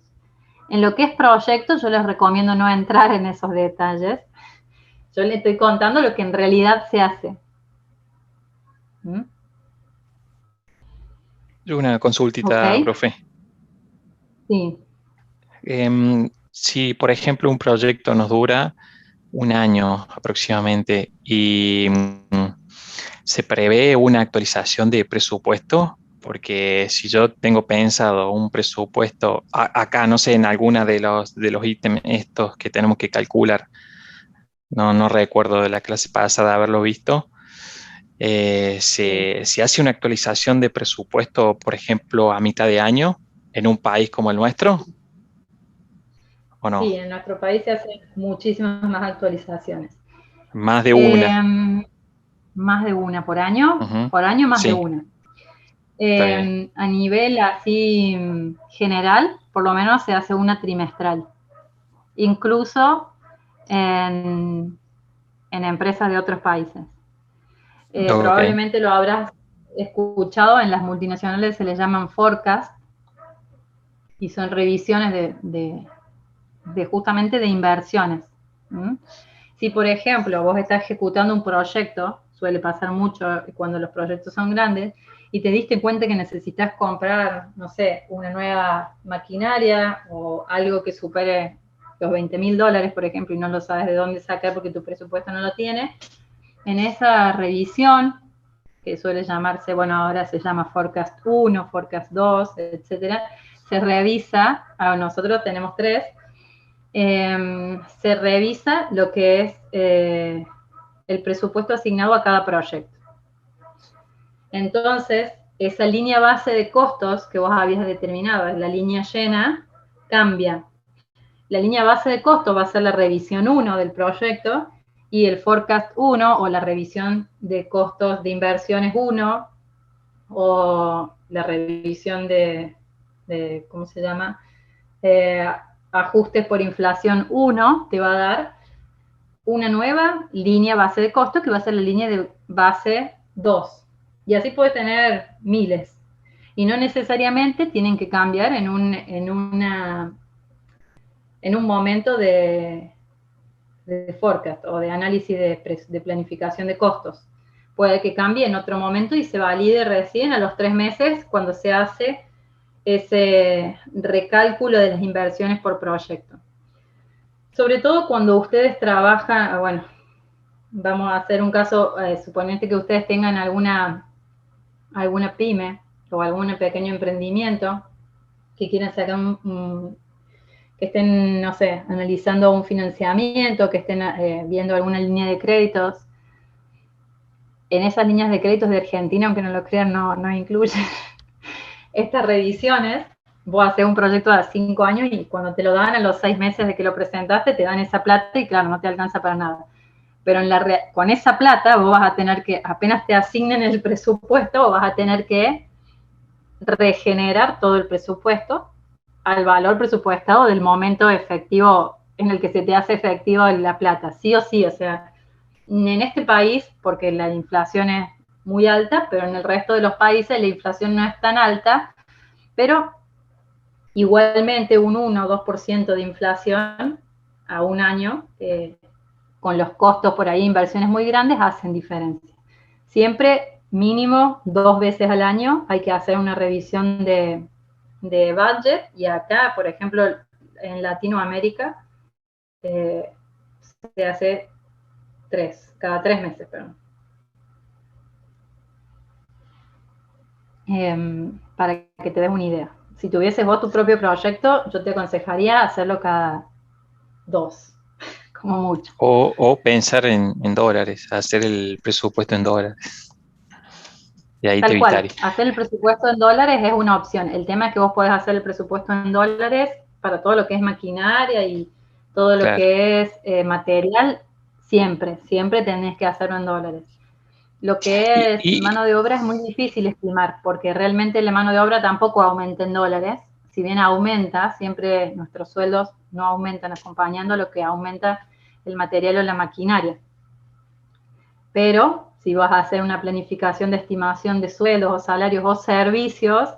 En lo que es proyecto, yo les recomiendo no entrar en esos detalles. Yo le estoy contando lo que en realidad se hace. Una consultita, ¿Ok? profe. Sí. Si, por ejemplo, un proyecto nos dura un año aproximadamente y se prevé una actualización de presupuesto, porque si yo tengo pensado un presupuesto acá, no sé, en alguna de los ítems estos que tenemos que calcular, no recuerdo de la clase pasada haberlo visto, se hace una actualización de presupuesto, por ejemplo, a mitad de año en un país como el nuestro, ¿o no? Sí, en nuestro país se hacen muchísimas más actualizaciones. Más de una. Más de una por año. Uh-huh. Por año más de Sí, una. está bien. A nivel así general, por lo menos se hace una trimestral. Incluso en empresas de otros países. Ok. Probablemente lo habrás escuchado, en las multinacionales se les llaman forecast y son revisiones de justamente de inversiones. Si, por ejemplo, vos estás ejecutando un proyecto, suele pasar mucho cuando los proyectos son grandes, y te diste cuenta que necesitas comprar, no sé, una nueva maquinaria o algo que supere los $20.000, por ejemplo, y no lo sabes de dónde sacar porque tu presupuesto no lo tiene, en esa revisión, que suele llamarse, bueno, ahora se llama Forecast 1, Forecast 2, etcétera, se revisa, nosotros tenemos 3, se revisa lo que es el presupuesto asignado a cada proyecto. Entonces, esa línea base de costos que vos habías determinado, es la línea llena, cambia. La línea base de costos va a ser la revisión 1 del proyecto y el forecast 1 o la revisión de costos de inversiones 1 o la revisión de ¿cómo se llama? Ajustes por inflación 1 te va a dar una nueva línea base de costos que va a ser la línea de base 2. Y así puedes tener miles. Y no necesariamente tienen que cambiar en un momento de forecast o de análisis de planificación de costos. Puede que cambie en otro momento y se valide recién a los 3 meses cuando se hace ese recálculo de las inversiones por proyecto. Sobre todo cuando ustedes trabajan, bueno, vamos a hacer un caso, suponete que ustedes tengan alguna pyme o algún pequeño emprendimiento que quieran sacar que estén, no sé, analizando un financiamiento, que estén viendo alguna línea de créditos. En esas líneas de créditos de Argentina, aunque no lo crean, no incluyen estas revisiones. Vos haces un proyecto de 5 años y cuando te lo dan a los 6 meses de que lo presentaste, te dan esa plata y claro, no te alcanza para nada. Pero con esa plata vos vas a tener que, apenas te asignen el presupuesto, vos vas a tener que regenerar todo el presupuesto al valor presupuestado del momento efectivo en el que se te hace efectivo la plata, sí o sí. O sea, en este país, porque la inflación es muy alta, pero en el resto de los países la inflación no es tan alta, pero igualmente un 1 o 2% de inflación a un año, con los costos por ahí, inversiones muy grandes, hacen diferencia. Siempre mínimo 2 veces al año hay que hacer una revisión de budget, y acá, por ejemplo, en Latinoamérica, se hace cada 3 meses, perdón. Para que te des una idea. Si tuvieses vos tu propio proyecto, yo te aconsejaría hacerlo cada 2, como mucho. O pensar en dólares, hacer el presupuesto en dólares. Y ahí Tal te cual, evitaría. hacer el presupuesto en dólares es una opción. El tema es que vos podés hacer el presupuesto en dólares para todo lo que es maquinaria y todo lo Claro. que es material, siempre tenés que hacerlo en dólares. Lo que es mano de obra es muy difícil estimar, porque realmente la mano de obra tampoco aumenta en dólares. Si bien aumenta, siempre nuestros sueldos no aumentan acompañando lo que aumenta el material o la maquinaria. Pero si vas a hacer una planificación de estimación de sueldos o salarios o servicios,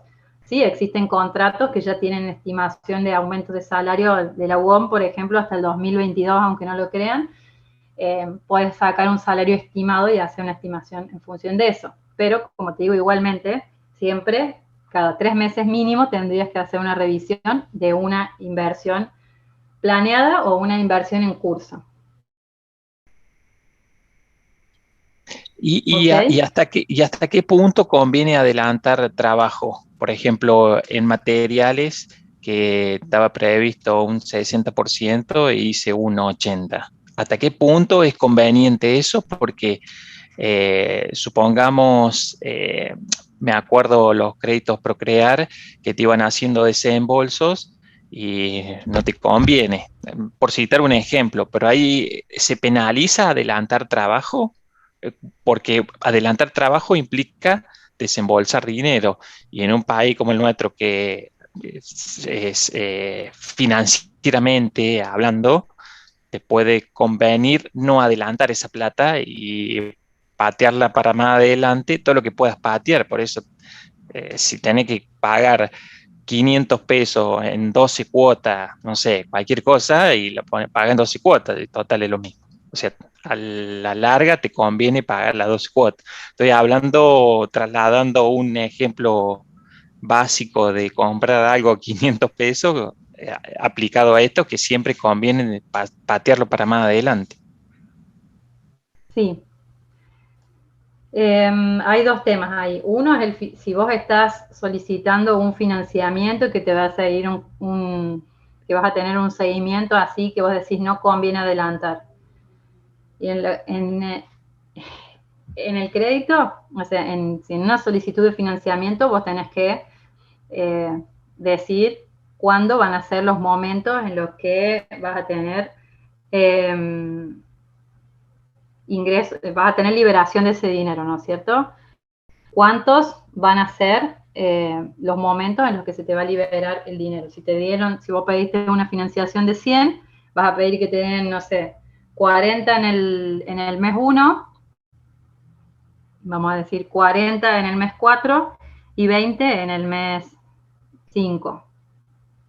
sí, existen contratos que ya tienen estimación de aumento de salario de la UOM, por ejemplo, hasta el 2022, aunque no lo crean. Puedes sacar un salario estimado y hacer una estimación en función de eso. Pero, como te digo, igualmente, siempre, cada 3 meses mínimo, tendrías que hacer una revisión de una inversión planeada o una inversión en curso. ¿Y hasta qué punto conviene adelantar trabajo? Por ejemplo, en materiales que estaba previsto un 60% e hice un 80%. ¿Hasta qué punto es conveniente eso? Porque supongamos, me acuerdo los créditos Procrear que te iban haciendo desembolsos y no te conviene, por citar un ejemplo, pero ahí se penaliza adelantar trabajo, porque adelantar trabajo implica desembolsar dinero, y en un país como el nuestro que financieramente hablando, te puede convenir no adelantar esa plata y patearla para más adelante, todo lo que puedas patear. Por eso, si tenés que pagar 500 pesos en 12 cuotas, no sé, cualquier cosa, y lo paga en 12 cuotas, y total es lo mismo. O sea, a la larga te conviene pagar las 12 cuotas. Estoy hablando, trasladando un ejemplo básico de comprar algo a 500 pesos, aplicado a esto, que siempre conviene patearlo para más adelante. Sí. Hay 2 temas ahí. Uno es si vos estás solicitando un financiamiento que te va a seguir que vas a tener un seguimiento así que vos decís no conviene adelantar. Y en el crédito, o sea, si en una solicitud de financiamiento vos tenés que decir cuándo van a ser los momentos en los que vas a tener ingreso, vas a tener liberación de ese dinero, ¿no es cierto? ¿Cuántos van a ser los momentos en los que se te va a liberar el dinero? Si vos pediste una financiación de 100, vas a pedir que te den, no sé, 40 en el mes 1, vamos a decir 40 en el mes 4 y 20 en el mes 5,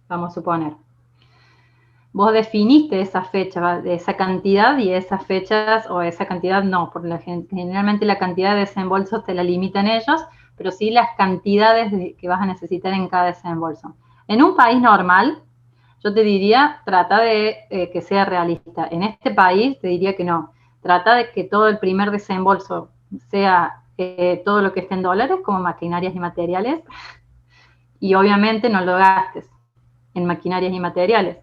vamos a suponer. Vos definiste esa fecha, esa cantidad, y esas fechas, o esa cantidad no, porque generalmente la cantidad de desembolsos te la limitan ellos, pero sí las cantidades que vas a necesitar en cada desembolso. En un país normal, yo te diría, trata de que sea realista. En este país te diría que no. Trata de que todo el primer desembolso sea todo lo que esté en dólares, como maquinarias y materiales, y obviamente no lo gastes en maquinarias y materiales.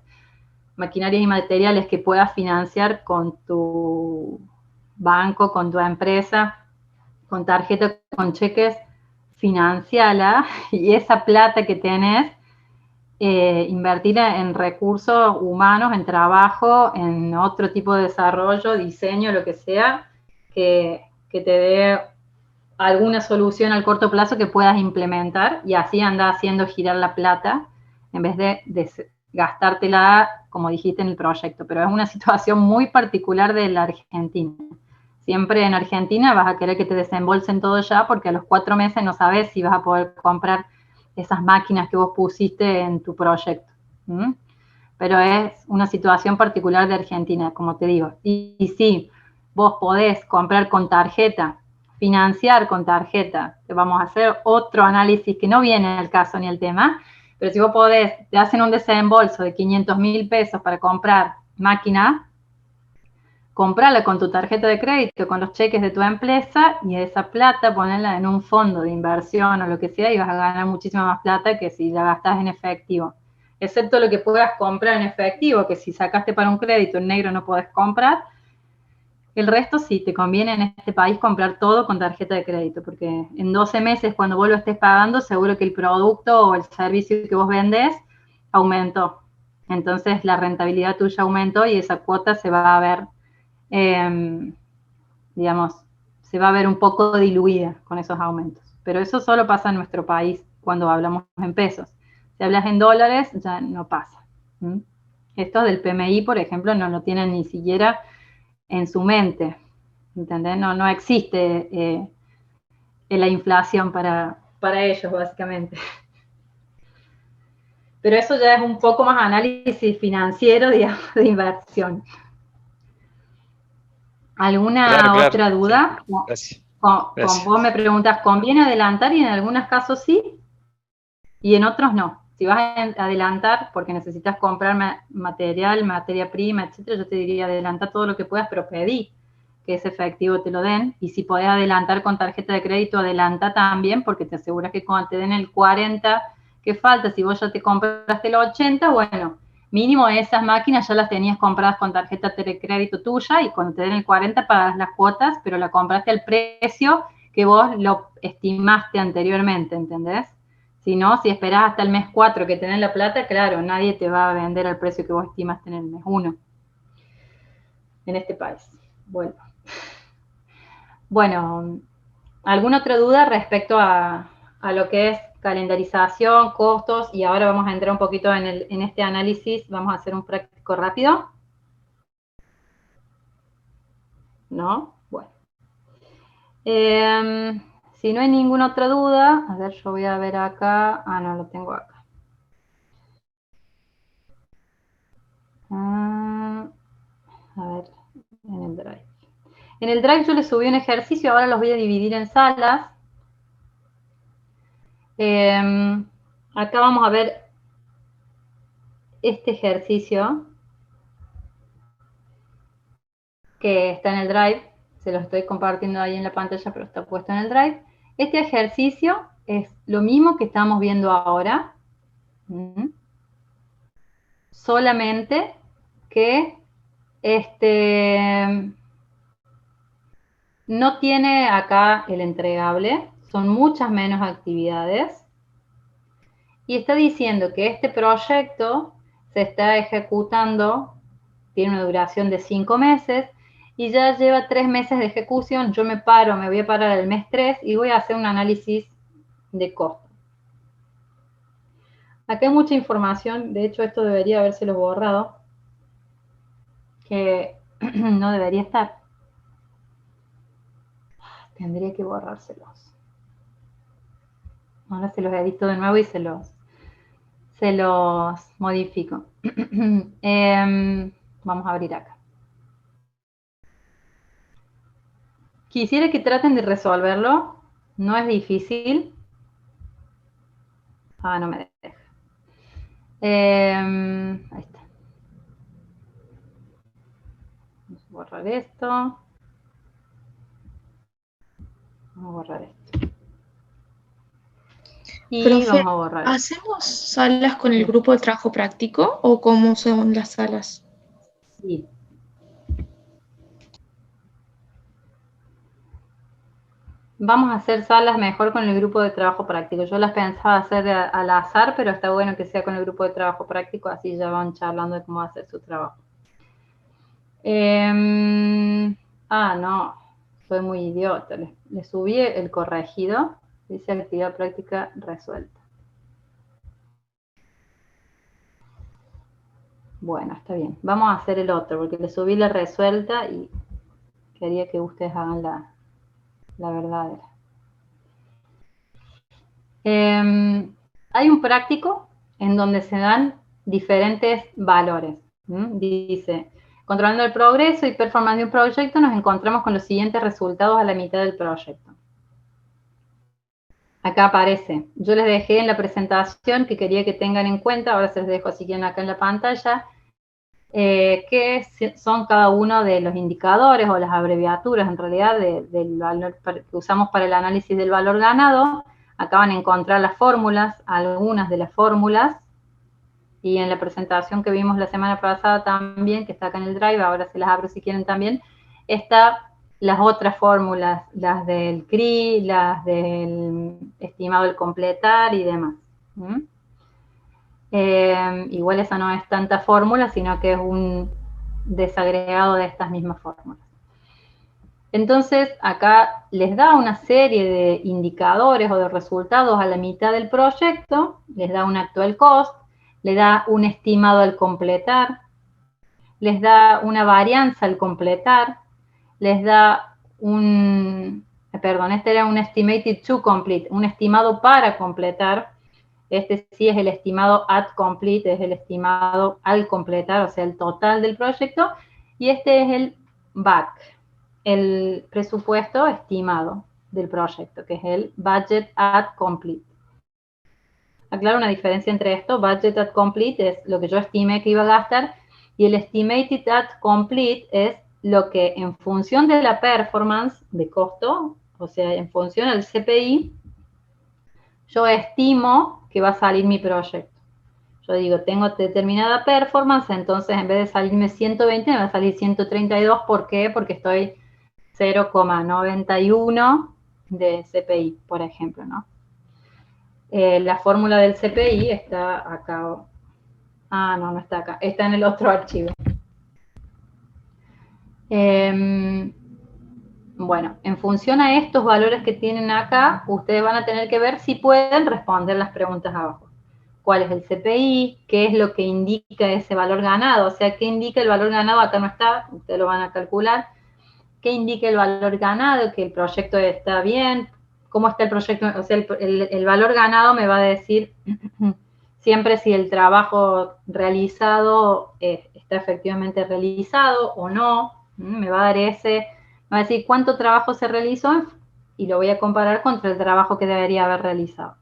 Maquinarias y materiales que puedas financiar con tu banco, con tu empresa, con tarjeta, con cheques, financiala, y esa plata que tenés, invertirla en recursos humanos, en trabajo, en otro tipo de desarrollo, diseño, lo que sea, que te dé alguna solución al corto plazo que puedas implementar, y así anda haciendo girar la plata en vez de gastártela, como dijiste, en el proyecto. Pero es una situación muy particular de la Argentina. Siempre en Argentina vas a querer que te desembolsen todo ya, porque a los 4 meses no sabes si vas a poder comprar esas máquinas que vos pusiste en tu proyecto. ¿Mm? Pero es una situación particular de Argentina, como te digo. Y sí, vos podés comprar con tarjeta, financiar con tarjeta, vamos a hacer otro análisis que no viene al caso ni al tema, pero si vos podés, te hacen un desembolso de 500.000 pesos para comprar máquina, comprarla con tu tarjeta de crédito, con los cheques de tu empresa, y esa plata ponerla en un fondo de inversión o lo que sea, y vas a ganar muchísima más plata que si la gastás en efectivo. Excepto lo que puedas comprar en efectivo, que si sacaste para un crédito en negro no podés comprar. El resto sí, te conviene en este país comprar todo con tarjeta de crédito, porque en 12 meses, cuando vos lo estés pagando, seguro que el producto o el servicio que vos vendés aumentó. Entonces la rentabilidad tuya aumentó y esa cuota se va a ver, digamos, se va a ver un poco diluida con esos aumentos. Pero eso solo pasa en nuestro país cuando hablamos en pesos. Si hablas en dólares, ya no pasa. ¿Mm? Estos del PMI, por ejemplo, no lo tienen ni siquiera en su mente. ¿Entendés? No existe la inflación para ellos, básicamente. Pero eso ya es un poco más análisis financiero, digamos, de inversión. ¿Alguna otra duda? Sí. Gracias. Con vos me preguntas, ¿conviene adelantar? Y en algunos casos sí, y en otros no. Si vas a adelantar porque necesitas comprar material, materia prima, etcétera, yo te diría adelanta todo lo que puedas, pero pedí que ese efectivo te lo den. Y si podés adelantar con tarjeta de crédito, adelanta también, porque te aseguras que cuando te den el 40 que falta, si vos ya te compraste el 80, bueno, mínimo esas máquinas ya las tenías compradas con tarjeta de crédito tuya, y cuando te den el 40 pagas las cuotas, pero la compraste al precio que vos lo estimaste anteriormente, ¿entendés? Si no, si esperás hasta el mes 4 que tenés la plata, claro, nadie te va a vender al precio que vos estimaste en el mes 1 en este país. Bueno, ¿alguna otra duda respecto a lo que es calendarización, costos? Y ahora vamos a entrar un poquito en este análisis, vamos a hacer un práctico rápido. ¿No? Bueno. Si no hay ninguna otra duda, a ver, yo voy a ver acá. Ah, no, lo tengo acá. A ver, en el Drive. En el Drive yo les subí un ejercicio, ahora los voy a dividir en salas. Acá vamos a ver este ejercicio que está en el Drive. Se lo estoy compartiendo ahí en la pantalla, pero está puesto en el Drive. Este ejercicio es lo mismo que estamos viendo ahora. Solamente que no tiene acá el entregable, son muchas menos actividades, y está diciendo que este proyecto se está ejecutando, tiene una duración de 5 meses, y ya lleva 3 meses de ejecución. Yo me voy a parar el mes 3 y voy a hacer un análisis de costo. Acá hay mucha información, de hecho esto debería habérselo borrado, que no debería estar. Tendría que borrárselos. Ahora se los edito de nuevo y se los modifico. Vamos a abrir acá. Quisiera que traten de resolverlo. No es difícil. Ah, no me deja. Ahí está. Vamos a borrar esto. Vamos a borrar esto. Y Profe, vamos a borrar esto. ¿hacemos salas con el grupo de trabajo práctico o cómo son las salas? Sí. Vamos a hacer salas mejor con el grupo de trabajo práctico. Yo las pensaba hacer al azar, pero está bueno que sea con el grupo de trabajo práctico, así ya van charlando de cómo hacer su trabajo. No, soy muy idiota. Le subí el corregido, dice actividad práctica resuelta. Bueno, está bien. Vamos a hacer el otro, porque le subí la resuelta y quería que ustedes hagan la verdadera. Hay un práctico en donde se dan diferentes valores. Dice, controlando el progreso y performance de un proyecto, nos encontramos con los siguientes resultados a la mitad del proyecto. Acá aparece. Yo les dejé en la presentación que quería que tengan en cuenta, ahora se los dejo si quieren acá en la pantalla, que son cada uno de los indicadores o las abreviaturas en realidad del valor que usamos para el análisis del valor ganado. Acá van a encontrar las fórmulas, algunas de las fórmulas, y en la presentación que vimos la semana pasada también, que está acá en el Drive, ahora se las abro si quieren también, está las otras fórmulas, las del CRI, las del estimado del completar y demás. Igual esa no es tanta fórmula, sino que es un desagregado de estas mismas fórmulas. Entonces, acá les da una serie de indicadores o de resultados a la mitad del proyecto, les da un actual cost, les da un estimado al completar, les da una varianza al completar, les da este era un estimated to complete, un estimado para completar. Este sí es el estimado at complete, es el estimado al completar, o sea, el total del proyecto, y este es el BAC, el presupuesto estimado del proyecto, que es el budget at complete. Aclaro una diferencia entre esto. Budget at complete es lo que yo estimé que iba a gastar, y el estimated at complete es lo que en función de la performance de costo, o sea, en función del CPI, yo estimo que va a salir mi proyecto. Yo digo, tengo determinada performance, entonces en vez de salirme 120, me va a salir 132. ¿Por qué? Porque estoy 0,91 de CPI, por ejemplo, ¿no? La fórmula del CPI está acá. No está acá. Está en el otro archivo. Bueno, en función a estos valores que tienen acá, ustedes van a tener que ver si pueden responder las preguntas abajo. ¿Cuál es el CPI? ¿Qué es lo que indica ese valor ganado? O sea, ¿qué indica el valor ganado? Acá no está, ustedes lo van a calcular. ¿Qué indica el valor ganado? Que el proyecto está bien. ¿Cómo está el proyecto? O sea, el valor ganado me va a decir siempre si el trabajo realizado está efectivamente realizado o no. Me va a dar me va a decir cuánto trabajo se realizó y lo voy a comparar contra el trabajo que debería haber realizado.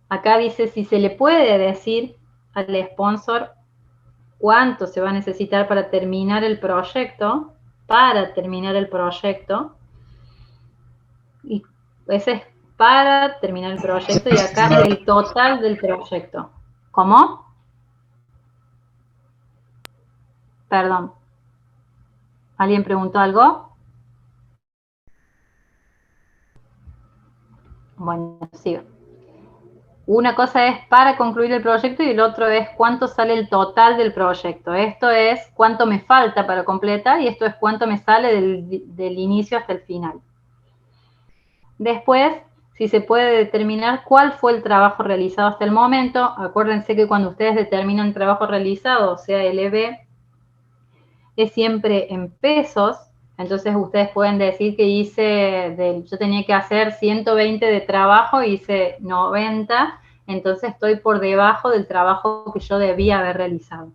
Acá dice si se le puede decir al sponsor cuánto se va a necesitar para terminar el proyecto, y ese es para terminar el proyecto, y acá es el total del proyecto. ¿Cómo? Perdón. ¿Alguien preguntó algo? Bueno, sigo. Una cosa es para concluir el proyecto y el otro es cuánto sale el total del proyecto. Esto es cuánto me falta para completar y esto es cuánto me sale del inicio hasta el final. Después, si se puede determinar cuál fue el trabajo realizado hasta el momento. Acuérdense que cuando ustedes determinan trabajo realizado, o sea, LB, es siempre en pesos. Entonces ustedes pueden decir que yo tenía que hacer 120 de trabajo, hice 90, entonces estoy por debajo del trabajo que yo debía haber realizado.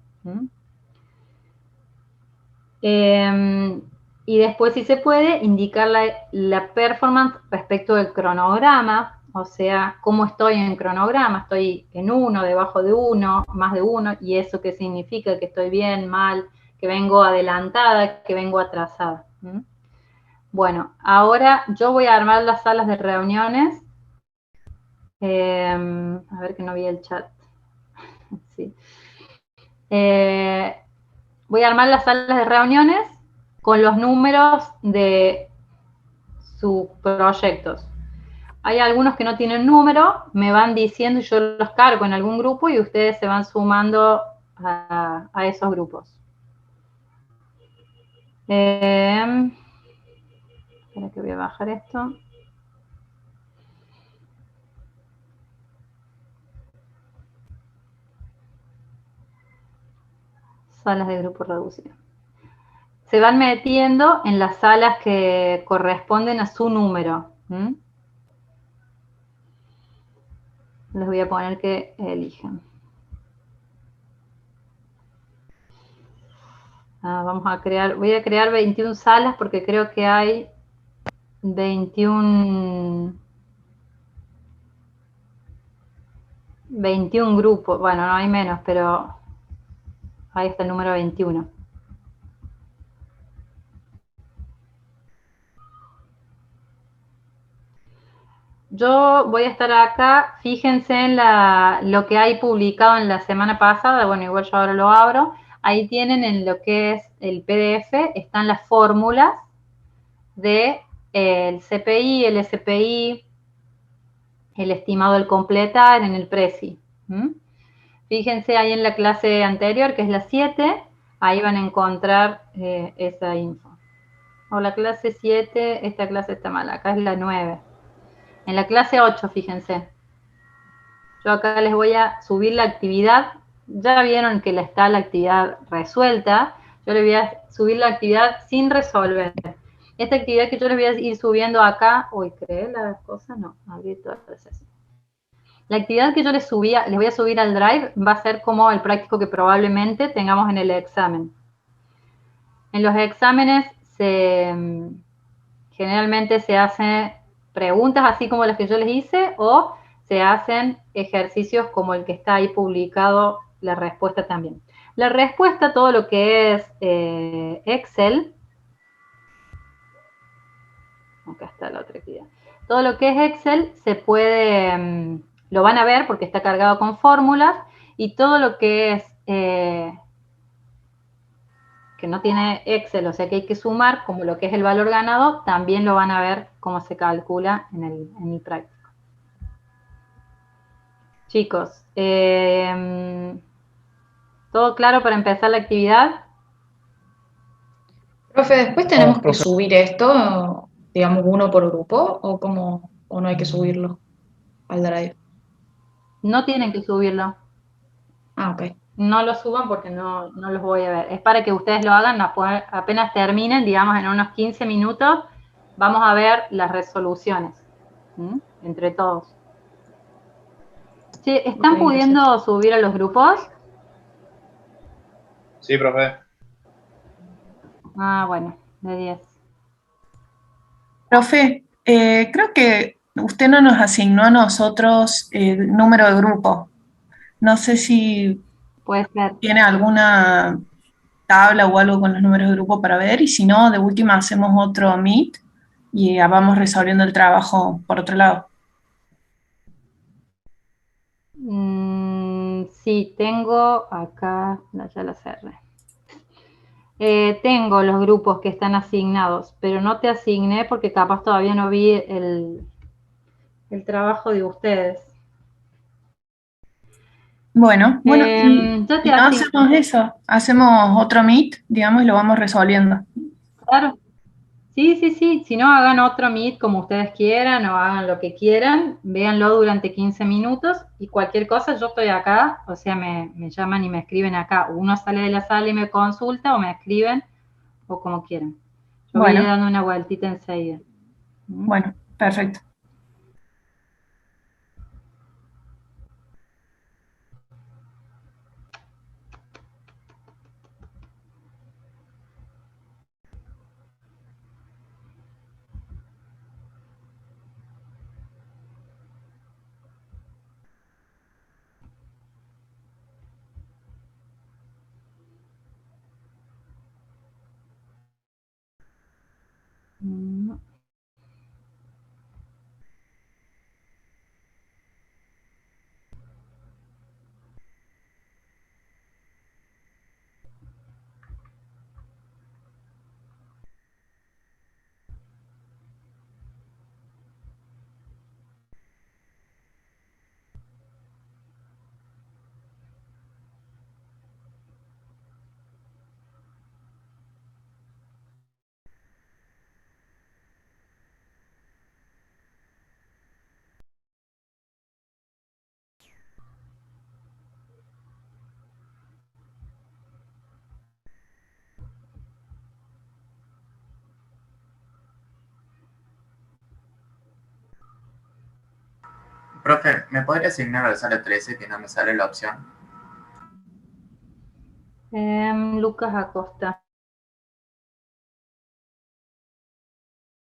Y después, si se puede, indicar la performance respecto del cronograma, o sea, cómo estoy en cronograma, estoy en 1, debajo de 1, más de 1, y eso qué significa, que estoy bien, mal, que vengo adelantada, que vengo atrasada. Bueno, ahora yo voy a armar las salas de reuniones. A ver que no vi el chat. Sí. Voy a armar las salas de reuniones con los números de sus proyectos. Hay algunos que no tienen número, me van diciendo y yo los cargo en algún grupo y ustedes se van sumando a esos grupos. Espera que voy a bajar esto. Salas de grupo reducido. Se van metiendo en las salas que corresponden a su número. Les voy a poner que elijan. Vamos a crear, voy a crear 21 salas porque creo que hay 21 grupos. Bueno, no hay menos, pero ahí está el número 21. Yo voy a estar acá, fíjense en lo que hay publicado en la semana pasada, bueno, igual yo ahora lo abro. Ahí tienen en lo que es el PDF, están las fórmulas de el CPI, el SPI, el estimado del completar en el PRECI. Fíjense ahí en la clase anterior, que es la 7, ahí van a encontrar esa info. O la clase 7, esta clase está mal, acá es la 9. En la clase 8, fíjense. Yo acá les voy a subir la actividad. Ya vieron que está la actividad resuelta. Yo les voy a subir la actividad sin resolver. Esta actividad que yo les voy a ir subiendo acá. Uy, ¿creé las cosas? No, abrí todas las. La actividad que yo les voy a subir al Drive va a ser como el práctico que probablemente tengamos en el examen. En los exámenes generalmente se hacen preguntas así como las que yo les hice o se hacen ejercicios como el que está ahí publicado, la respuesta también. La respuesta, todo lo que es Excel, acá está la otra actividad, todo lo que es Excel se puede, lo van a ver porque está cargado con fórmulas y todo lo que es que no tiene Excel, o sea que hay que sumar, como lo que es el valor ganado, también lo van a ver cómo se calcula en el práctico. Chicos, ¿todo claro para empezar la actividad? Profe, después tenemos que subir esto, digamos, uno por grupo, o no hay que subirlo al Drive. No tienen que subirlo. Ah, ok. No lo suban porque no los voy a ver. Es para que ustedes lo hagan apenas terminen, digamos, en unos 15 minutos, vamos a ver las resoluciones, entre todos. Sí, ¿están pudiendo subir a los grupos? Sí, profe. Ah, bueno, de 10. Profe, creo que usted no nos asignó a nosotros el número de grupo. No sé si Puede ser. tiene alguna tabla o algo con los números de grupo para ver, y si no, de última hacemos otro Meet y vamos resolviendo el trabajo por otro lado. Sí, tengo acá, ya la cerré. Tengo los grupos que están asignados, pero no te asigné porque capaz todavía no vi el trabajo de ustedes. Bueno, si Yo te no asigno. hacemos eso, hacemos otro Meet, digamos, y lo vamos resolviendo. Claro. Sí, sí, sí. Si no, hagan otro Meet como ustedes quieran o hagan lo que quieran. Véanlo durante 15 minutos y cualquier cosa, yo estoy acá. O sea, me llaman y me escriben acá. Uno sale de la sala y me consulta o me escriben o como quieran. Yo voy a ir dando una vueltita enseguida. Bueno, perfecto. Profe, ¿me podría asignar al sala 13 que no me sale la opción? Lucas Acosta.